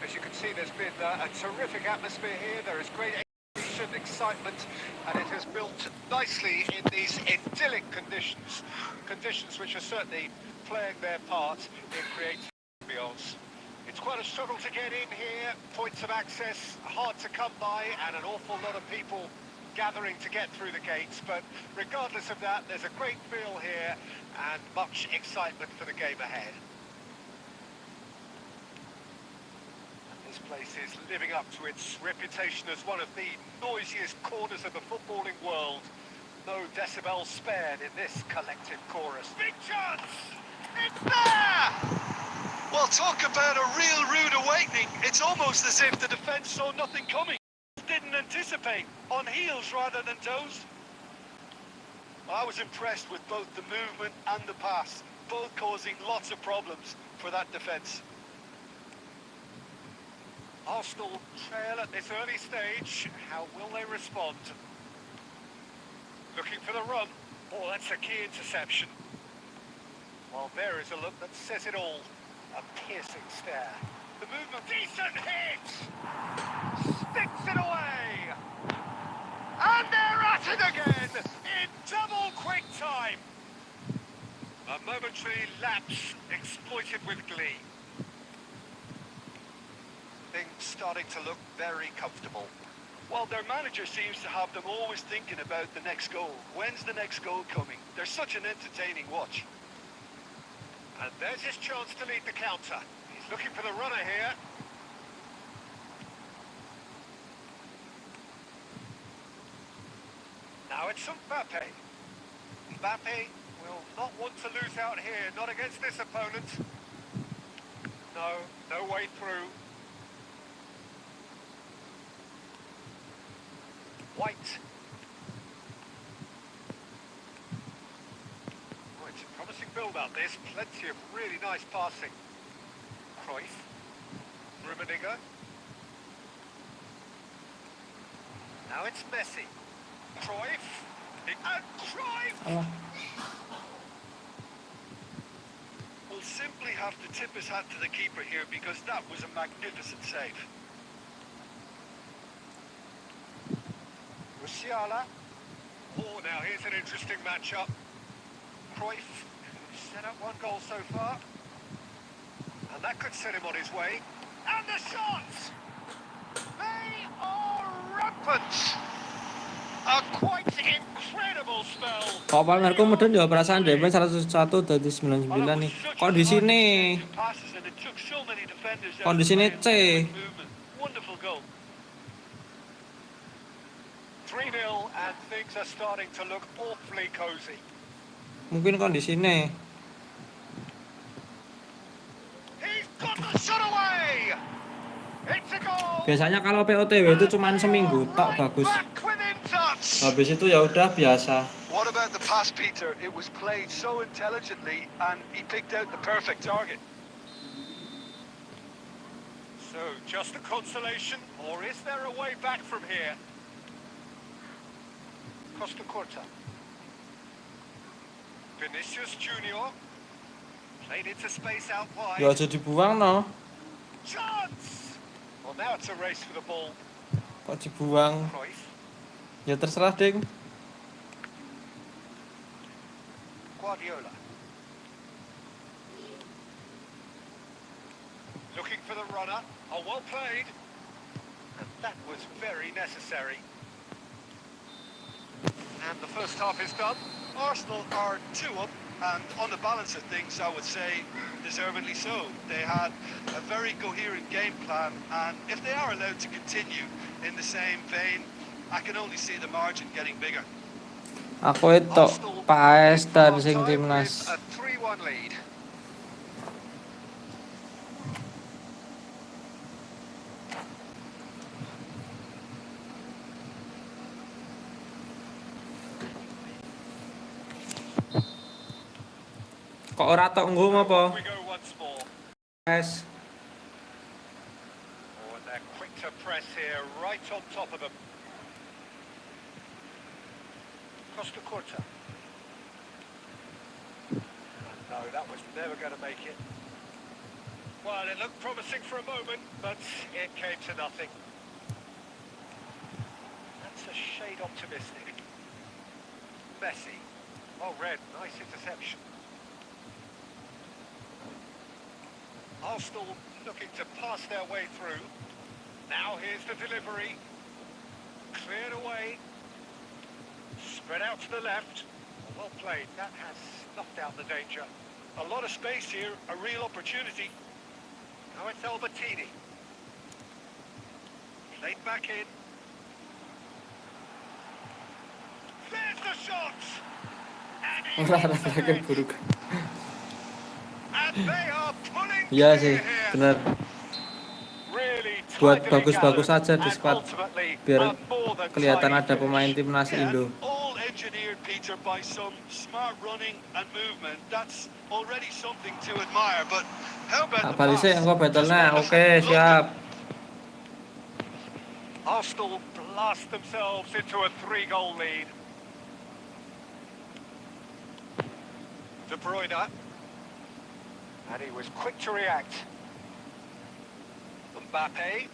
As you can see, there's been a terrific atmosphere here. There is great excitation, excitement, and it has built nicely in these idyllic conditions. Conditions which are certainly playing their part in creating ambience. It's quite a struggle to get in here. Points of access hard to come by, and an awful lot of people gathering to get through the gates. But regardless of that, there's a great feel here and much excitement for the game ahead. This place is living up to its reputation as one of the noisiest corners of the footballing world. No decibels spared in this collective chorus. Big chance! It's there! Well, talk about a real rude awakening. It's almost as if the defence saw nothing coming. Didn't anticipate. On heels rather than toes. I was impressed with both the movement and the pass, both causing lots of problems for that defence. Arsenal trail at this early stage. How will they respond? Looking for the run. Oh, that's a key interception. Well, there is a look that says it all. A piercing stare. The movement. Decent hit! Sticks it away! And they're at it again! In double quick time! A momentary lapse exploited with glee. Things starting to look very comfortable. Well, their manager seems to have them always thinking about the next goal. When's the next goal coming? They're such an entertaining watch. And there's his chance to lead the counter. He's looking for the runner here. Now it's Mbappe. Mbappe will not want to lose out here, not against this opponent. No, no way through. White. Oh, it's a promising build-up, this. Plenty of really nice passing. Cruyff. Rummenigge. Now it's Messi. Cruyff. And Cruyff! Alah. Will simply have to tip his hat to the keeper here because that was a magnificent save. Musiala. Oh, now here's an interesting matchup. Cruyff set up one goal so far. And that could set him on his way. And the shots! They are rampant! A quite incredible spell. Kok Palmerku medun ya perasaan damage 101 dari 99 nih. Kondisi nih. Kondisi ini C. Wonderful goal. 3-0 and things are starting to look awfully cozy. Mungkin kondisi nih. He's got the shot away! It's a goal! Biasanya kalau POTW itu cuma seminggu tok bagus. Back within touch! Habis itu ya udah biasa. What about the pass, Peter? It was played so intelligently and he picked out the perfect target. So, just a consolation, or is there a way back from here? Costa Corta. Vinicius Junior. Played into space out wide. Ya aja dibuang no. Chance! Well, now it's a race for the ball. Kok dibuang? Cruyff. Ya terserah ding. Guardiola. Looking for the runner. Oh, well played. And that was very necessary. And the first half is done. Arsenal are 2-up, and on the balance of things, I would say deservedly so. They had a very coherent game plan, and if they are allowed to continue in the same vein, I can only see the margin getting bigger. Aku itu paes dan sing Half-time timnas. with a 3-1 lead. Kok ora tok nggo apa? We go once more. Paes. Oh, and they're quick to press here, right on top of them. Costa Corta. No, that was never going to make it. Well, it looked promising for a moment, but it came to nothing. That's a shade optimistic. Messi. Oh, red, nice interception. Arsenal looking to pass their way through. Now here's the delivery. Cleared away. Spread out to the left. Well played. That has snuffed out the danger. A lot of space here, a real opportunity. Now it's Albertini. Played back in. There's the shot! And he Olahraga buruk. And they are pulling Iya clear sih, here. benar. Really Buat tightly bagus-bagus gathered aja di and squad ultimately biar a more than kelihatan tidy ada pemain finish. timnas Indo. All engineered, Peter, by some smart running and movement. That's already something to admire. But how about Tak the balik sih pass? engko battle-nya. Just Oke, wonderful. siap. Arsenal blast themselves into a 3-goal lead. De Bruyne. And he was quick to react. Mbappe.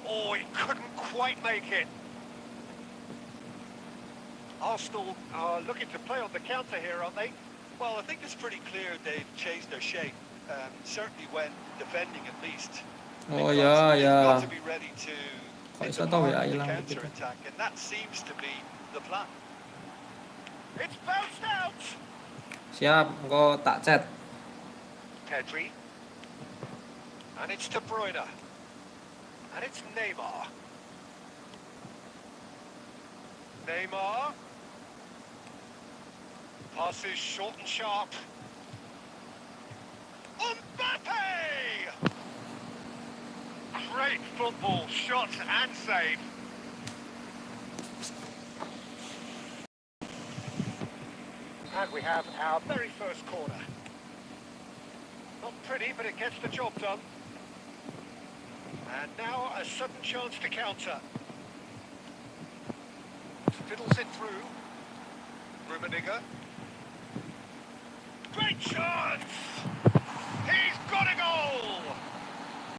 Oh, he couldn't quite make it. Arsenal are looking to play on the counter here, aren't they? Well, I think it's pretty clear they've changed their shape. Certainly when defending, at least. Oh Because ya, they've ya. got to be ready to Kok hit iso them tau hard ya with the ilang gitu. counter-attack, and that seems to be the plan. It's bounced out. Siap, engko tak chat. Pedri. And it's De Bruyne. And it's Neymar. Neymar. Passes short and sharp. Mbappe! Great football, shot and save. And we have our very first corner. Not pretty, but it gets the job done. And now a sudden chance to counter. Fiddles it through. Rummenigge. Great chance! He's got a goal!